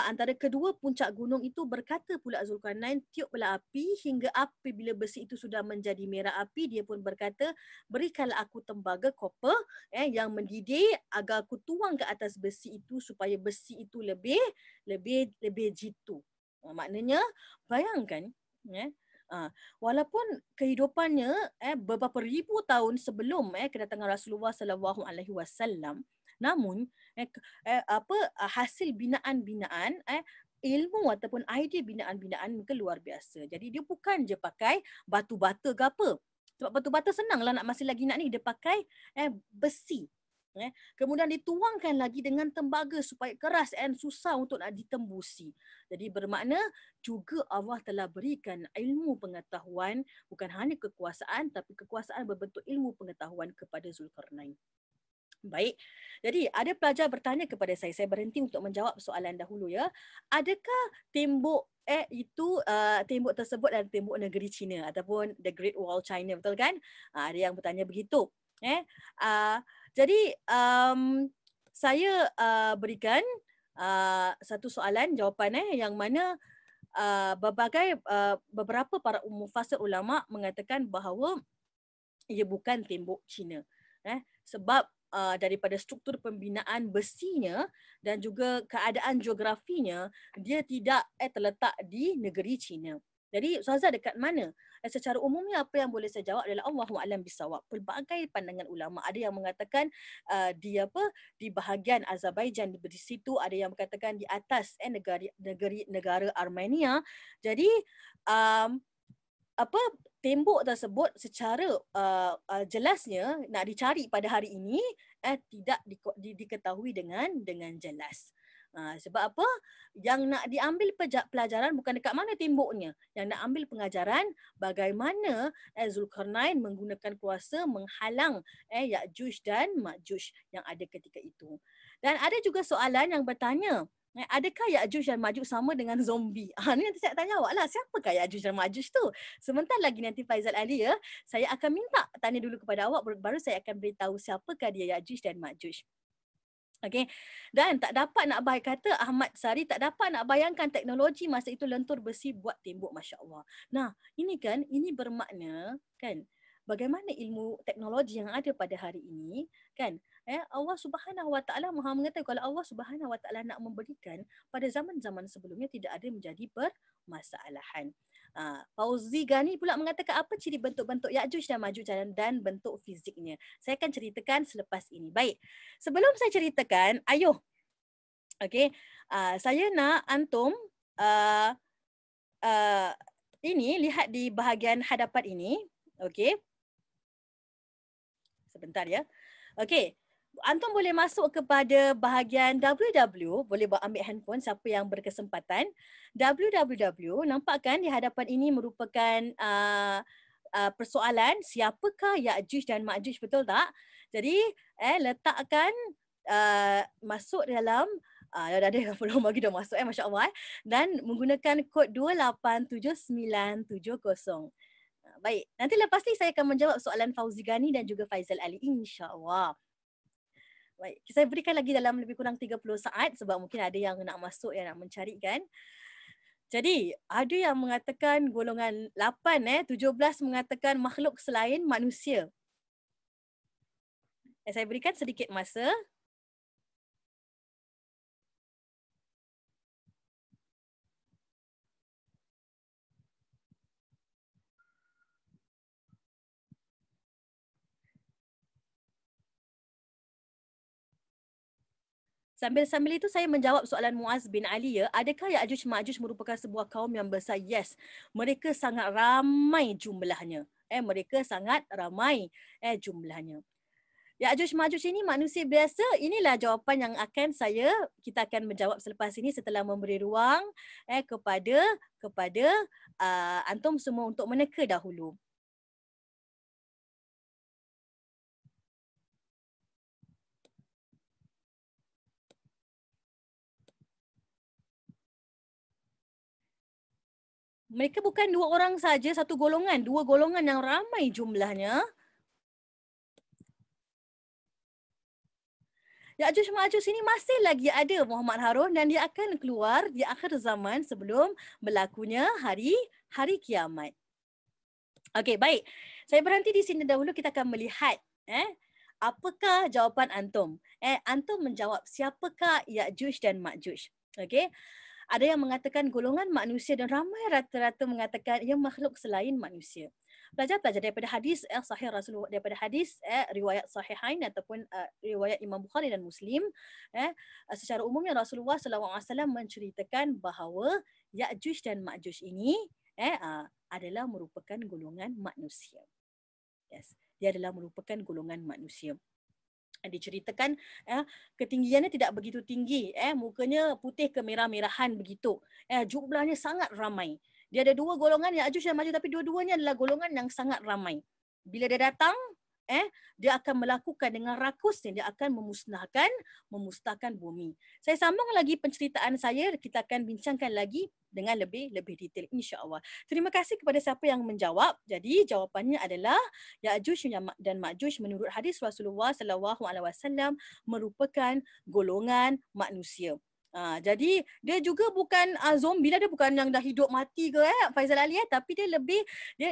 antara kedua puncak gunung itu. Berkata pula Zulkarnain, tiuplah api hingga apabila besi itu sudah menjadi merah api. Dia pun berkata, berikanlah aku tembaga koper yang mendidih agar aku tuang ke atas besi itu supaya besi itu lebih jitu. Maknanya bayangkan Walaupun kehidupannya beberapa ribu tahun sebelum kedatangan Rasulullah sallallahu alaihi wasallam, namun hasil binaan-binaan ilmu ataupun idea binaan-binaan mereka luar biasa. Jadi dia bukan je pakai batu bata ke apa. Sebab batu bata senanglah nak masih lagi nak ni, dia pakai besi. Kemudian dituangkan lagi dengan tembaga supaya keras dan susah untuk nak ditembusi. Jadi bermakna juga Allah telah berikan ilmu pengetahuan, bukan hanya kekuasaan tapi kekuasaan berbentuk ilmu pengetahuan kepada Zulkarnain. Baik, jadi ada pelajar bertanya kepada saya berhenti untuk menjawab soalan dahulu ya. Adakah tembok tembok tersebut adalah tembok negeri China ataupun the Great Wall China, betul kan? Ada yang bertanya begitu. Jadi saya berikan satu soalan jawapan yang mana beberapa para mufassir ulama mengatakan bahawa ia bukan tembok China. Sebab daripada struktur pembinaan besinya dan juga keadaan geografinya, dia tidak terletak di negeri China. Jadi Ustazah dekat mana? Secara umumnya apa yang boleh saya jawab adalah Allahu a'lam bisawab. Pelbagai pandangan ulama. Ada yang mengatakan di bahagian Azerbaijan, di situ ada yang mengatakan di atas negara Armenia. Jadi tembok tersebut secara jelasnya nak dicari pada hari ini tidak diketahui dengan jelas. Sebab apa? Yang nak diambil pelajaran bukan dekat mana temboknya. Yang nak ambil pengajaran bagaimana Zulkarnain menggunakan kuasa menghalang Ya'juj dan Ma'juj yang ada ketika itu. Dan ada juga soalan yang bertanya, adakah Ya'juj dan Ma'juj sama dengan zombie? Ni nanti saya tanya awak lah, siapakah Ya'juj dan Ma'juj tu? Sebentar lagi nanti Faizal Ali saya akan minta tanya dulu kepada awak, baru saya akan beritahu siapakah dia Ya'juj dan Ma'juj. Okey. Dan tak dapat nak kata Ahmad Sari tak dapat nak bayangkan teknologi masa itu lentur besi buat tembok, masya-Allah. Nah, ini bermakna kan bagaimana ilmu teknologi yang ada pada hari ini kan Allah Subhanahu Wa Taala Maha mengatakan kalau Allah Subhanahu Wa Taala nak memberikan pada zaman-zaman sebelumnya tidak ada menjadi permasalahan. Fauzi Ghani pula mengatakan apa ciri bentuk-bentuk Ya'juj dan Ma'juj dan bentuk fiziknya. Saya akan ceritakan selepas ini. Baik. Sebelum saya ceritakan, saya nak antum ini lihat di bahagian hadapan ini. Okey. Sebentar ya. Okey. Antum boleh masuk kepada bahagian www, boleh ambil handphone siapa yang berkesempatan. www, nampak kan di hadapan ini merupakan persoalan siapakah Ya'juj dan Ma'juj, betul tak? Jadi letakkan masuk dalam ada yang belum bagi dah masuk masya-Allah dan menggunakan kod 287970. Baik, nanti lepas ni saya akan menjawab soalan Fauzi Ghani dan juga Faizal Ali insya-Allah. Baik, saya berikan lagi dalam lebih kurang 30 saat sebab mungkin ada yang nak masuk, yang nak mencari kan. Jadi, ada yang mengatakan golongan 8, 17 mengatakan makhluk selain manusia. Saya berikan sedikit masa. Sambil-sambil itu saya menjawab soalan Muaz bin Ali adakah Ya'juj Ma'juj merupakan sebuah kaum yang besar? Yes. Mereka sangat ramai jumlahnya. Mereka sangat ramai jumlahnya. Ya'juj Ma'juj ini manusia biasa. Inilah jawapan yang kita akan menjawab selepas ini setelah memberi ruang kepada antum semua untuk meneka dahulu. Mereka bukan dua orang saja, satu golongan, dua golongan yang ramai jumlahnya. Ya'juj Ma'juj ini masih lagi ada Muhammad Harun dan dia akan keluar di akhir zaman sebelum berlakunya hari kiamat. Okey, baik. Saya berhenti di sini dahulu, kita akan melihat apakah jawapan antum. Antum menjawab siapakah Ya'juj dan Ma'juj. Okey. Ada yang mengatakan golongan manusia dan ramai rata-rata mengatakan ia makhluk selain manusia. Pelajar-pelajar daripada hadis sahih Rasulullah, daripada hadis riwayat sahihain ataupun riwayat Imam Bukhari dan Muslim, secara umumnya Rasulullah SAW menceritakan bahawa Ya'juj dan Ma'juj ini adalah merupakan golongan manusia. Yes, dia adalah merupakan golongan manusia. Diceritakan ketinggiannya tidak begitu tinggi, mukanya putih kemerah-merahan begitu. Jumlahnya sangat ramai. Dia ada dua golongan Ya'juj dan Ma'juj, tapi dua-duanya adalah golongan yang sangat ramai. Bila dia datang, dia akan melakukan dengan rakusnya, dia akan memusnahkan bumi. Saya sambung lagi penceritaan saya, kita akan bincangkan lagi dengan lebih detail insya-Allah. Terima kasih kepada siapa yang menjawab. Jadi jawapannya adalah Ya'juj dan Ma'juj menurut hadis Rasulullah SAW merupakan golongan manusia. Jadi dia juga bukan zombie lah, dia bukan yang dah hidup mati ke Faizal Ali, tapi dia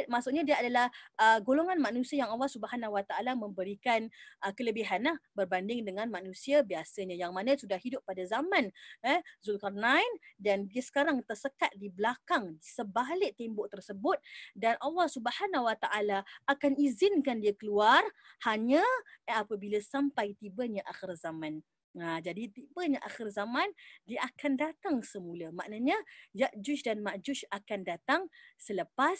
maksudnya dia adalah golongan manusia yang Allah Subhanahu Wa Taala memberikan kelebihan berbanding dengan manusia biasanya yang mana sudah hidup pada zaman Zulkarnain, dan dia sekarang tersekat di belakang, di sebalik tembok tersebut, dan Allah Subhanahu Wa Taala akan izinkan dia keluar hanya apabila sampai tibanya akhir zaman. Jadi tibanya akhir zaman, dia akan datang semula. Maknanya Ya'juj dan Ma'juj akan datang selepas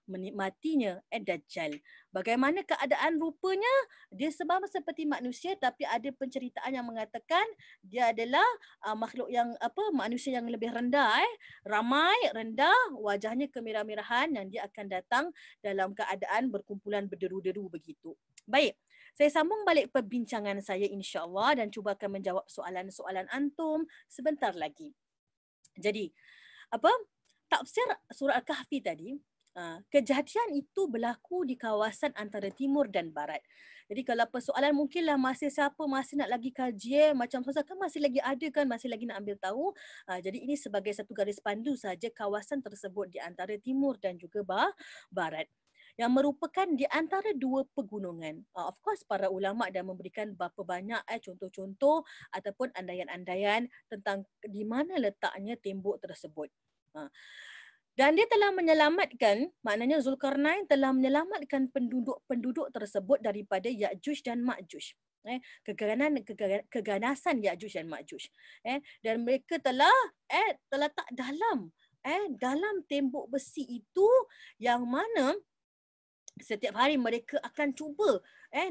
menikmatinya Dajjal. Bagaimana keadaan rupanya? Dia sama seperti manusia, tapi ada penceritaan yang mengatakan dia adalah makhluk yang manusia yang lebih rendah, ramai, rendah, wajahnya kemerah-merahan, dan dia akan datang dalam keadaan berkumpulan berderu-deru begitu. Baik. Saya sambung balik perbincangan saya insya-Allah dan cuba akan menjawab soalan-soalan antum sebentar lagi. Jadi, tafsir surah Al-Kahfi tadi, kejadian itu berlaku di kawasan antara timur dan barat. Jadi kalau persoalan mungkinlah masih nak lagi kaji, macam Ustaz kan masih lagi ada kan, masih lagi nak ambil tahu. Jadi ini sebagai satu garis pandu saja kawasan tersebut di antara timur dan juga barat, yang merupakan di antara dua pegunungan. Of course para ulama dah memberikan berapa banyak contoh-contoh ataupun andaian-andaian tentang di mana letaknya tembok tersebut. Dan dia telah menyelamatkan, maknanya Zulkarnain telah menyelamatkan penduduk tersebut daripada Ya'juj dan Ma'juj. Keganasan Ya'juj dan Ma'juj. Dan mereka telah terletak dalam tembok besi itu, yang mana setiap hari mereka akan cuba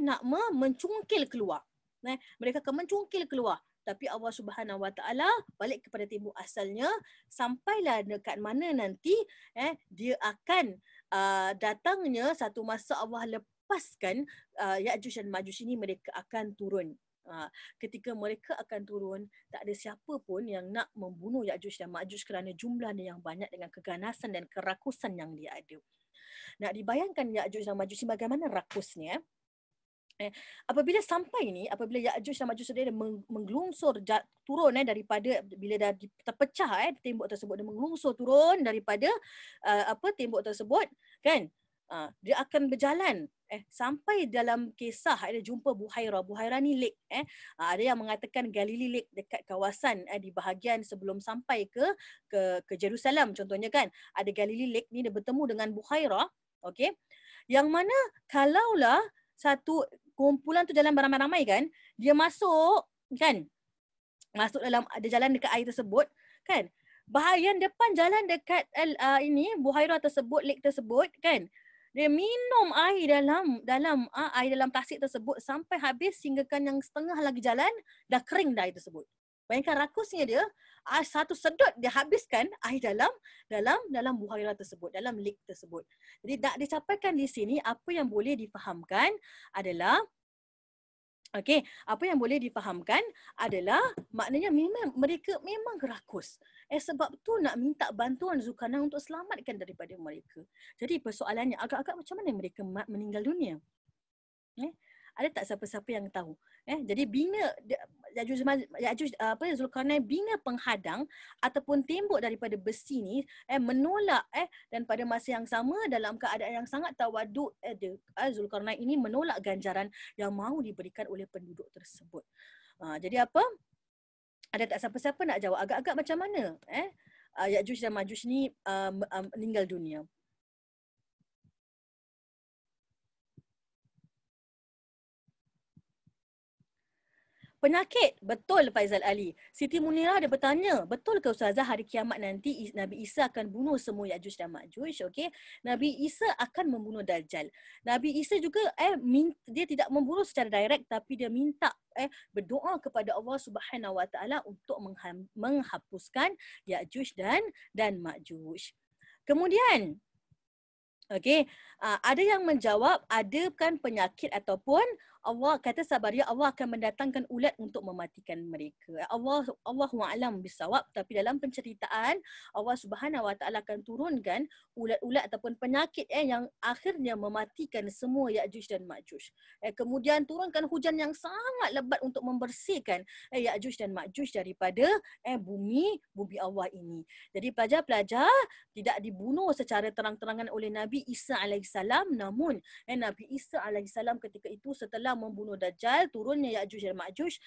nak mencungkil keluar. Mereka akan mencungkil keluar. Tapi Allah Subhanahu Wa Taala balik kepada tembok asalnya, sampailah dekat mana nanti dia akan datangnya satu masa Allah lepaskan Ya'juj dan Ma'juj ini, mereka akan turun. Ketika mereka akan turun, tak ada siapa pun yang nak membunuh Ya'juj dan Ma'juj kerana jumlahnya yang banyak dengan keganasan dan kerakusan yang dia ada. Nak dibayangkan Ya'juj dan Ma'juj bagaimana rakusnya. Apabila Ya'juj dan Ma'juj dia menggelungsur turun daripada, bila dah terpecah tembok tersebut, dia menggelungsur turun daripada tembok tersebut kan. Dia akan berjalan sampai dalam kisah ada jumpa Buhairah ni lake. Ada yang mengatakan Galilee Lake dekat kawasan di bahagian sebelum sampai ke Jerusalem contohnya kan. Ada Galilee Lake ni, dia bertemu dengan Buhairah, okey. Yang mana kalaulah satu kumpulan tu jalan beramai-ramai kan, dia masuk dalam, ada jalan dekat air tersebut kan. Bahagian depan jalan dekat Buhairah tersebut, lake tersebut kan. Dia minum air dalam tasik tersebut sampai habis, hinggakan yang setengah lagi jalan dah kering dah air tersebut. Bayangkan rakusnya dia, satu sedut dia habiskan air dalam Buhairah tersebut, dalam lake tersebut. Jadi nak dicapai di sini, apa yang boleh difahamkan adalah maknanya mereka memang rakus. Sebab tu nak minta bantuan Zulkarnain untuk selamatkan daripada mereka. Jadi persoalannya agak-agak macam mana mereka meninggal dunia? Ada tak siapa-siapa yang tahu? Jadi bina Zulkarnain bina penghadang ataupun tembok daripada besi ni menolak dan pada masa yang sama dalam keadaan yang sangat tawaduk Zulkarnain ini menolak ganjaran yang mahu diberikan oleh penduduk tersebut. Jadi apa? Ada tak siapa-siapa nak jawab agak-agak macam mana Ya'juj dan Ma'juj ni meninggal dunia? Penyakit, betul Faizal Ali. Siti Munirah ada bertanya, betul ke Ustazah hari kiamat nanti Nabi Isa akan bunuh semua Ya'juj dan Ma'juj? Okey. Nabi Isa akan membunuh Dajjal. Nabi Isa juga dia tidak membunuh secara direct, tapi dia minta berdoa kepada Allah Subhanahu Wa Taala untuk menghapuskan Ya'juj dan Ma'juj. Kemudian ada yang menjawab ada kan penyakit ataupun Allah kata sabaria Allah akan mendatangkan ulat untuk mematikan mereka. Allahu a'lam bisawab, tapi dalam penceritaan Allah Subhanahu Wa Taala akan turunkan ulat-ulat ataupun penyakit yang akhirnya mematikan semua Ya'juj dan Ma'juj. Kemudian turunkan hujan yang sangat lebat untuk membersihkan Ya'juj dan Ma'juj daripada bumi Allah ini. Jadi pelajar-pelajar tidak dibunuh secara terang-terangan oleh Nabi Isa alaihissalam, namun Nabi Isa alaihissalam ketika itu setelah membunuh Dajjal, turunnya Ya'juj dan Ma'juj,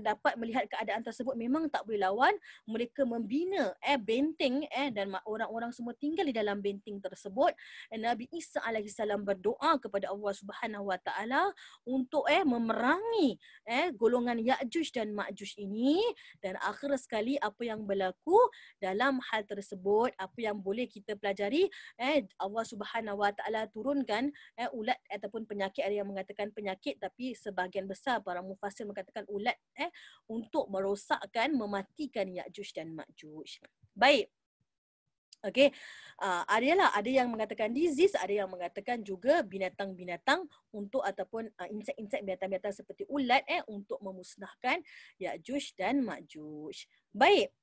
dapat melihat keadaan tersebut memang tak boleh lawan, mereka membina benteng dan orang-orang semua tinggal di dalam benteng tersebut. Nabi Isa alaihissalam berdoa kepada Allah Subhanahu Wa Taala untuk memerangi golongan Ya'juj dan Ma'juj ini, dan akhir sekali apa yang berlaku dalam hal tersebut, apa yang boleh kita pelajari, Allah Subhanahu Wa Taala turunkan ulat ataupun penyakit. Ada yang mengatakan penyakit, tapi sebahagian besar para mufassir mengatakan ulat untuk merosakkan, mematikan Ya'juj dan Ma'juj. Baik. Okey. Ada yang mengatakan disease, ada yang mengatakan juga binatang-binatang untuk ataupun insek-insek, binatang-binatang seperti ulat untuk memusnahkan Ya'juj dan Ma'juj. Baik.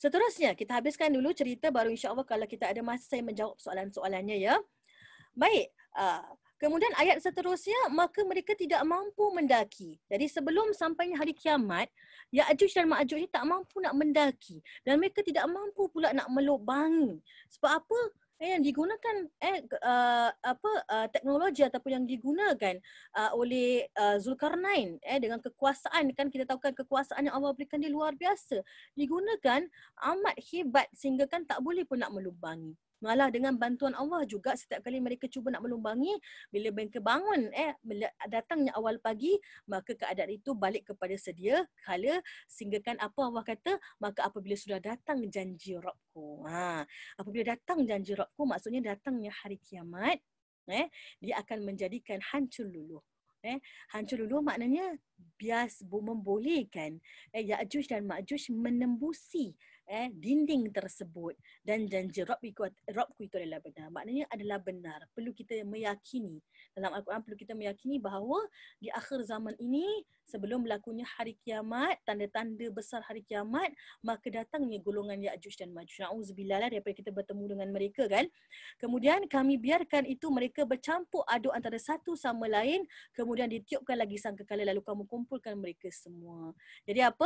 Seterusnya, kita habiskan dulu cerita, baru insya-Allah kalau kita ada masa saya menjawab soalan-soalannya ya. Baik. Kemudian ayat seterusnya, maka mereka tidak mampu mendaki. Jadi sebelum sampainya hari kiamat, Ya'juj dan Ma'juj ni tak mampu nak mendaki, dan mereka tidak mampu pula nak melubangi. Sebab apa? Yang digunakan teknologi ataupun yang digunakan oleh Zulkarnain dengan kekuasaan, kan kita tahu kan kekuasaan yang Allah berikan dia luar biasa, digunakan amat hebat sehingga kan tak boleh pun nak melubangi. Malah dengan bantuan Allah juga, setiap kali mereka cuba nak melumbangi, bila mereka bangun datangnya awal pagi, maka keadaan itu balik kepada sedia kala, sehingga kan apa Allah kata, maka apabila sudah datang janji Rabbku. Apabila datang janji Rabbku, maksudnya datangnya hari kiamat, dia akan menjadikan hancur luluh. Hancur luluh maknanya membolehkan Ya'juj dan Ma'juj menembusi dinding tersebut, dan janji Rabbku itu adalah benar. Maknanya adalah benar. Perlu kita meyakini, dalam Al-Quran perlu kita meyakini bahawa di akhir zaman ini, sebelum berlakunya hari kiamat, tanda-tanda besar hari kiamat, maka datangnya golongan Ya'juj dan Ma'juj. Na'udzubillah daripada kita bertemu dengan mereka kan. Kemudian kami biarkan itu mereka bercampur aduk antara satu sama lain, kemudian ditiupkan lagi sangkakala, lalu kamu kumpulkan mereka semua. Jadi apa?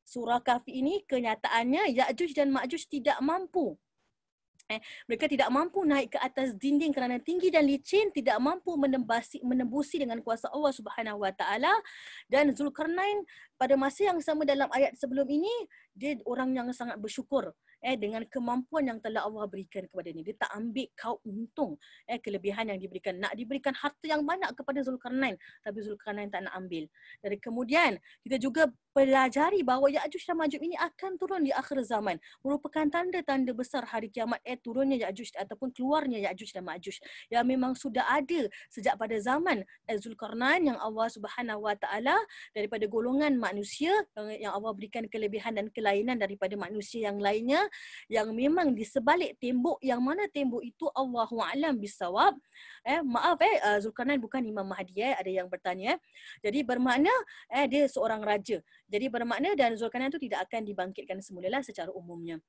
Surah Kahfi ini kenyataannya Ya'juj dan Ma'juj tidak mampu. Mereka tidak mampu naik ke atas dinding kerana tinggi dan licin, tidak mampu menembusi dengan kuasa Allah Subhanahu Wa Taala. Dan Zulkarnain pada masa yang sama dalam ayat sebelum ini, dia orang yang sangat bersyukur dengan kemampuan yang telah Allah berikan kepada dia. Dia tak ambil kau untung kelebihan yang diberikan. Nak diberikan harta yang banyak kepada Zulkarnain, tapi Zulkarnain tak nak ambil. Dari kemudian kita juga pelajari bahawa Ya'juj dan Ma'juj ini akan turun di akhir zaman, merupakan tanda-tanda besar hari kiamat, turunnya Ya'juj ataupun keluarnya Ya'juj dan Ma'juj yang memang sudah ada sejak pada zaman Zulkarnain, yang Allah Subhanahu Wa Taala daripada golongan manusia yang Allah berikan kelebihan dan kelainan daripada manusia yang lainnya, yang memang di sebalik tembok, yang mana tembok itu Allahu a'lam bisawab. Zulkarnain bukan Imam Mahdi, ada yang bertanya. Jadi bermakna dia seorang raja. Jadi bermakna dan Zulkarnain itu tidak akan dibangkitkan semula secara umumnya.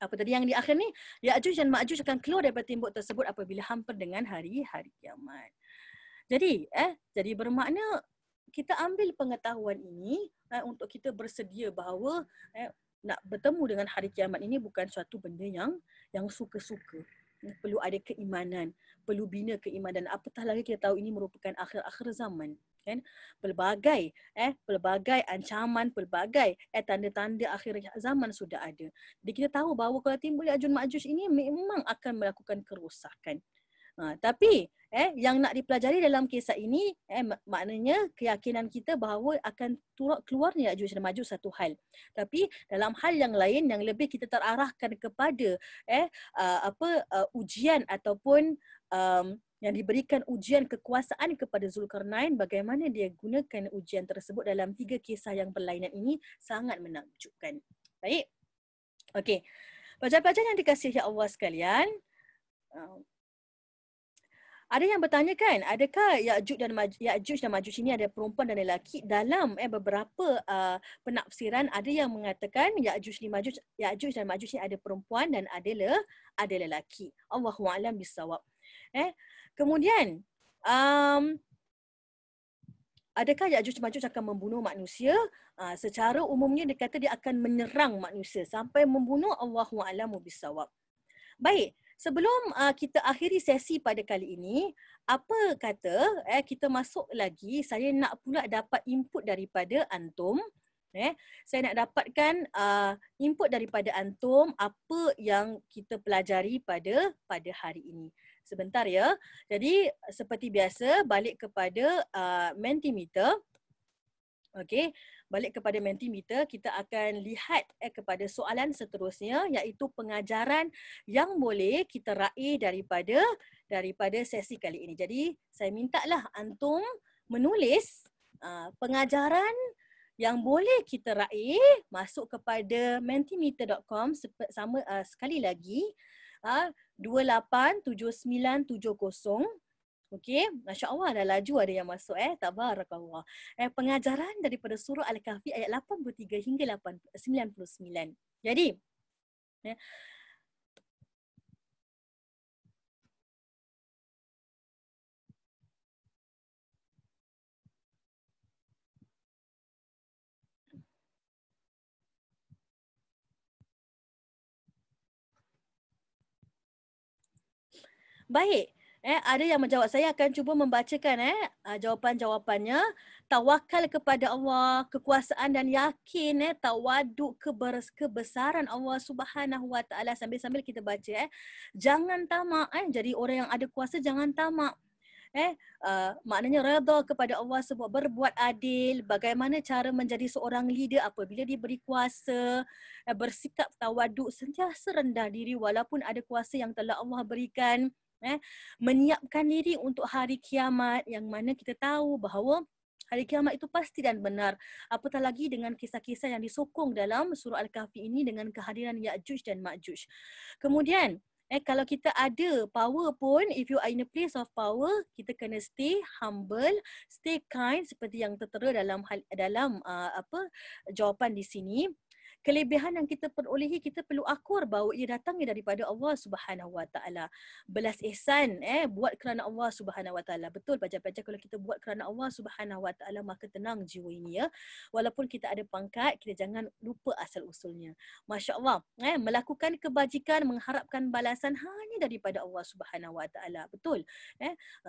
Apa tadi yang di akhir ni? Ya'juj dan Ma'juj akan keluar daripada tembok tersebut apabila hampir dengan hari kiamat. Jadi bermakna kita ambil pengetahuan ini untuk kita bersedia bahawa nak bertemu dengan hari kiamat ini bukan suatu benda yang suka-suka. Perlu ada keimanan, perlu bina keimanan. Apatah lagi kita tahu ini merupakan akhir-akhir zaman. kan, pelbagai ancaman, pelbagai tanda-tanda akhir zaman sudah ada. Jadi kita tahu bahawa kalau timbul Ya'juj Ma'juj ini memang akan melakukan kerosakan. Tapi yang nak dipelajari dalam kisah ini maknanya keyakinan kita bahawa akan keluarnya Ya'juj dan Ma'juj satu hal. Tapi dalam hal yang lain yang lebih kita terarahkan kepada ujian ataupun yang diberikan ujian kekuasaan kepada Zulkarnain, bagaimana dia gunakan ujian tersebut dalam 3 kisah yang berlainan ini sangat menakjubkan. Baik. Okey. Pelajar-pelajar yang dikasihi Allah sekalian, ada yang bertanya kan, adakah Ya'juj dan Ma'juj ini ada perempuan dan lelaki? Dalam beberapa penafsiran ada yang mengatakan Ya'juj dan Ma'juj ini ada perempuan dan ada lelaki. Allahu a'lam bissawab. Kemudian adakah Ya'juj dan Ma'juj akan membunuh manusia? Secara umumnya dia kata dia akan menyerang manusia sampai membunuh. Allahu a'lamu bissawab. Baik, sebelum kita akhiri sesi pada kali ini, apa kata kita masuk lagi, saya nak pula dapat input daripada antum. Saya nak dapatkan input daripada antum apa yang kita pelajari pada hari ini. Sebentar ya. Jadi seperti biasa balik kepada Mentimeter. Okey, balik kepada Mentimeter, kita akan lihat kepada soalan seterusnya, iaitu pengajaran yang boleh kita raih daripada sesi kali ini. Jadi saya mintalah antum menulis pengajaran yang boleh kita raih, masuk kepada mentimeter.com sekali lagi 287970. Okey, Masya Allah dah laju ada yang masuk Tabarakallah. Pengajaran daripada surah Al-Kahfi ayat 83 hingga 99. Jadi, baik. Ada yang menjawab. Saya akan cuba membacakan jawapan-jawapannya. Tawakal kepada Allah, kekuasaan dan yakin, tawaduk kebesaran Allah Subhanahu Wa Taala. Sambil-sambil kita baca. Jangan tamak. Jadi orang yang ada kuasa jangan tamak. Maknanya redha kepada Allah sebab berbuat adil, bagaimana cara menjadi seorang leader apabila diberi kuasa, bersikap tawaduk, sentiasa rendah diri walaupun ada kuasa yang telah Allah berikan. Menyiapkan diri untuk hari kiamat yang mana kita tahu bahawa hari kiamat itu pasti dan benar. Apatah lagi dengan kisah-kisah yang disokong dalam surah Al-Kahfi ini dengan kehadiran Ya'juj dan Ma'juj. Kemudian, kalau kita ada power pun, if you are in a place of power, kita kena stay humble, stay kind seperti yang tertera dalam jawapan di sini. Kelebihan yang kita perolehi, kita perlu akur bahawa ia datangnya daripada Allah Subhanahu Wa Taala. Belas ihsan buat kerana Allah Subhanahu Wa Taala. Betul pelajar-pelajar, kalau kita buat kerana Allah Subhanahu Wa Taala maka tenang jiwa ini ya. Walaupun kita ada pangkat, kita jangan lupa asal usulnya. Masya-Allah, melakukan kebajikan mengharapkan balasan hanya daripada Allah Subhanahu Wa Taala. Betul.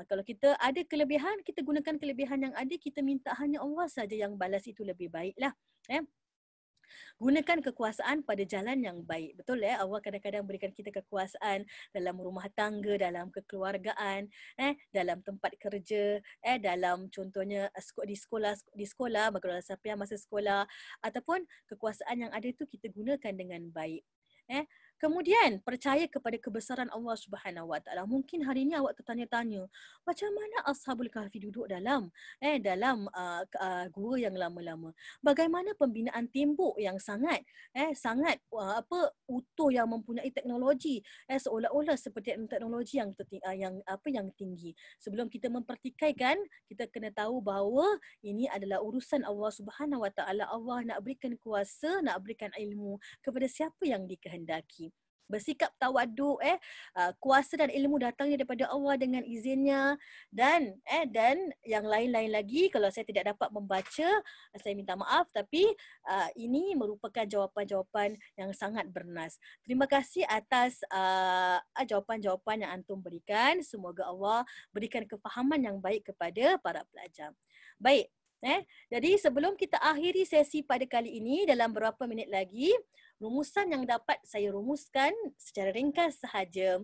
Kalau kita ada kelebihan, kita gunakan kelebihan yang ada, kita minta hanya Allah saja yang balas, itu lebih baiklah. Gunakan kekuasaan pada jalan yang baik. Betul Allah kadang-kadang berikan kita kekuasaan dalam rumah tangga, dalam kekeluargaan, dalam tempat kerja, dalam contohnya di sekolah bagi siapa yang masih sekolah, ataupun kekuasaan yang ada itu kita gunakan dengan baik. Kemudian percaya kepada kebesaran Allah Subhanahu Wa Taala. Mungkin hari ini awak tertanya-tanya, macam mana Ashabul Kahfi duduk dalam gua yang lama-lama? Bagaimana pembinaan tembok yang sangat utuh, yang mempunyai teknologi seolah-olah seperti teknologi yang tinggi. Sebelum kita mempertikaikan, kita kena tahu bahawa ini adalah urusan Allah Subhanahu Wa Taala. Allah nak berikan kuasa, nak berikan ilmu kepada siapa yang dikehendaki. bersikap tawaduk, kuasa dan ilmu datangnya daripada Allah dengan izinnya, dan yang lain-lain lagi. Kalau saya tidak dapat membaca, saya minta maaf, tapi ini merupakan jawapan-jawapan yang sangat bernas. Terima kasih atas jawapan-jawapan yang antum berikan. Semoga Allah berikan kefahaman yang baik kepada para pelajar. Baik, jadi sebelum kita akhiri sesi pada kali ini, dalam beberapa minit lagi, rumusan yang dapat saya rumuskan secara ringkas sahaja.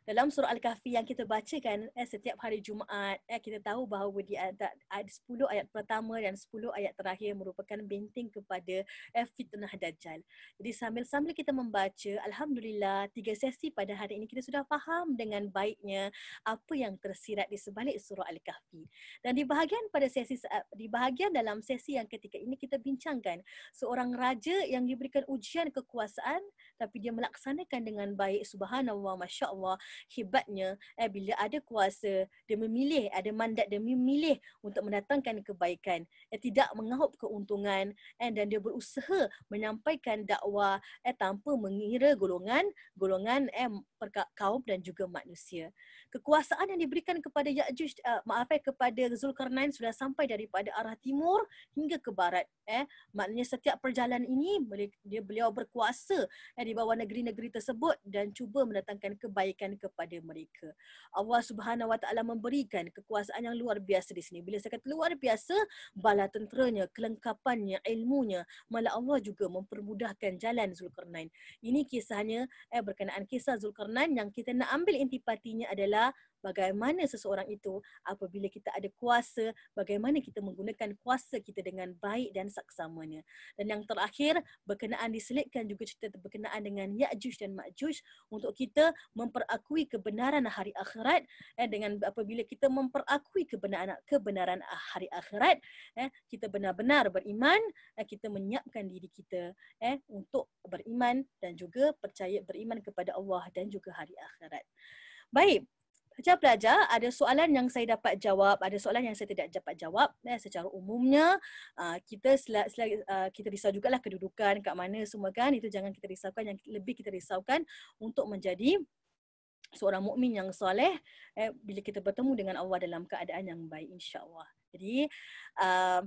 Dalam surah Al-Kahfi yang kita bacakan setiap hari Jumaat, kita tahu bahawa di antara 10 ayat pertama dan 10 ayat terakhir merupakan benteng kepada fitnah Dajjal. Jadi sambil-sambil kita membaca, Alhamdulillah 3 sesi pada hari ini kita sudah faham dengan baiknya apa yang tersirat di sebalik surah Al-Kahfi. Dan di bahagian dalam sesi yang ketika ini kita bincangkan seorang raja yang diberikan ujian kekuasaan tapi dia melaksanakan dengan baik. Subhanallah, Masya Allah, hebatnya bila ada kuasa, dia memilih, ada mandat dia memilih untuk mendatangkan kebaikan, tidak mengahap keuntungan, dan dia berusaha menyampaikan dakwah tanpa mengira golongan kaum dan juga manusia. Kekuasaan yang diberikan kepada kepada Zulkarnain sudah sampai daripada arah timur hingga ke barat. Maknanya setiap perjalanan ini beliau berkuasa di bawah negeri-negeri tersebut dan cuba mendatangkan kebaikan kepada mereka. Allah Subhanahu Wa Taala memberikan kekuasaan yang luar biasa di sini. Bila saya kata luar biasa, bala tenteranya, kelengkapannya, ilmunya, malah Allah juga mempermudahkan jalan Zulkarnain. Ini kisahnya berkenaan kisah Zulkarnain. Yang kita nak ambil intipatinya adalah bagaimana seseorang itu apabila kita ada kuasa, bagaimana kita menggunakan kuasa kita dengan baik dan saksamanya. Dan yang terakhir, diselitkan juga cerita berkenaan dengan Ya'juj dan Ma'juj untuk kita memperakui kebenaran hari akhirat. Dengan apabila kita memperakui kebenaran hari akhirat, kita benar-benar beriman, kita menyiapkan diri kita untuk beriman dan juga percaya beriman kepada Allah dan juga hari akhirat. Baik. Pelajar-pelajar, ada soalan yang saya dapat jawab, ada soalan yang saya tidak dapat jawab. Secara umumnya, kita kita risau jugalah kedudukan kat mana semua kan. Itu jangan kita risaukan. Yang lebih kita risaukan untuk menjadi seorang mukmin yang soleh bila kita bertemu dengan Allah dalam keadaan yang baik, insya-Allah. Jadi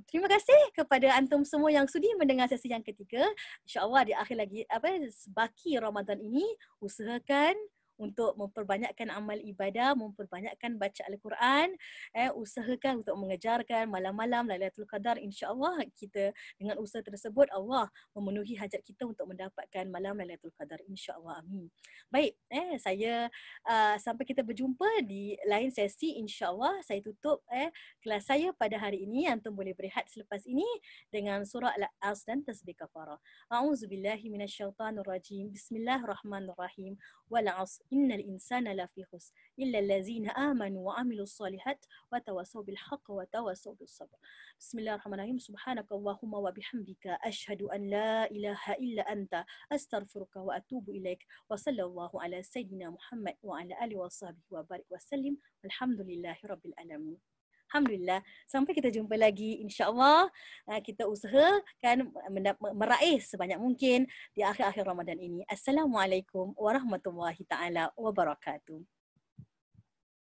terima kasih kepada antum semua yang sudi mendengar sesi yang ketiga. Insya-Allah di akhir lagi baki Ramadan ini, usahakan untuk memperbanyakkan amal ibadah, memperbanyakkan baca Al-Quran, usahakan untuk mengejarkan malam-malam Lailatul Qadar. InsyaAllah kita dengan usaha tersebut Allah memenuhi hajat kita untuk mendapatkan malam Lailatul Qadar. InsyaAllah, amin. Baik, saya sampai kita berjumpa di lain sesi. InsyaAllah saya tutup kelas saya pada hari ini. Antum boleh berehat selepas ini dengan surah Al-As dan tasbih kafarah. A'udzubillahi minasyaitanirrajim. Bismillahirrahmanirrahim. Wal-'asr innal insana lafi khusr illa allazina amanu wa 'amilus solihat wa tawassaw bil haqq wa tawassaw bis sabr. Bismillahirrahmanirrahim. Subhanakallahumma wa bihamdika asyhadu an la ilaha illa anta astaghfiruka wa atubu ilaik. Wa sallallahu ala sayyidina Muhammad wa ala alihi washabbihi wa barik wasallim. Alhamdulillahirabbil alamin. Alhamdulillah. Sampai kita jumpa lagi, insya-Allah. Kita usahakan meraih sebanyak mungkin di akhir-akhir Ramadan ini. Assalamualaikum warahmatullahi taala wabarakatuh.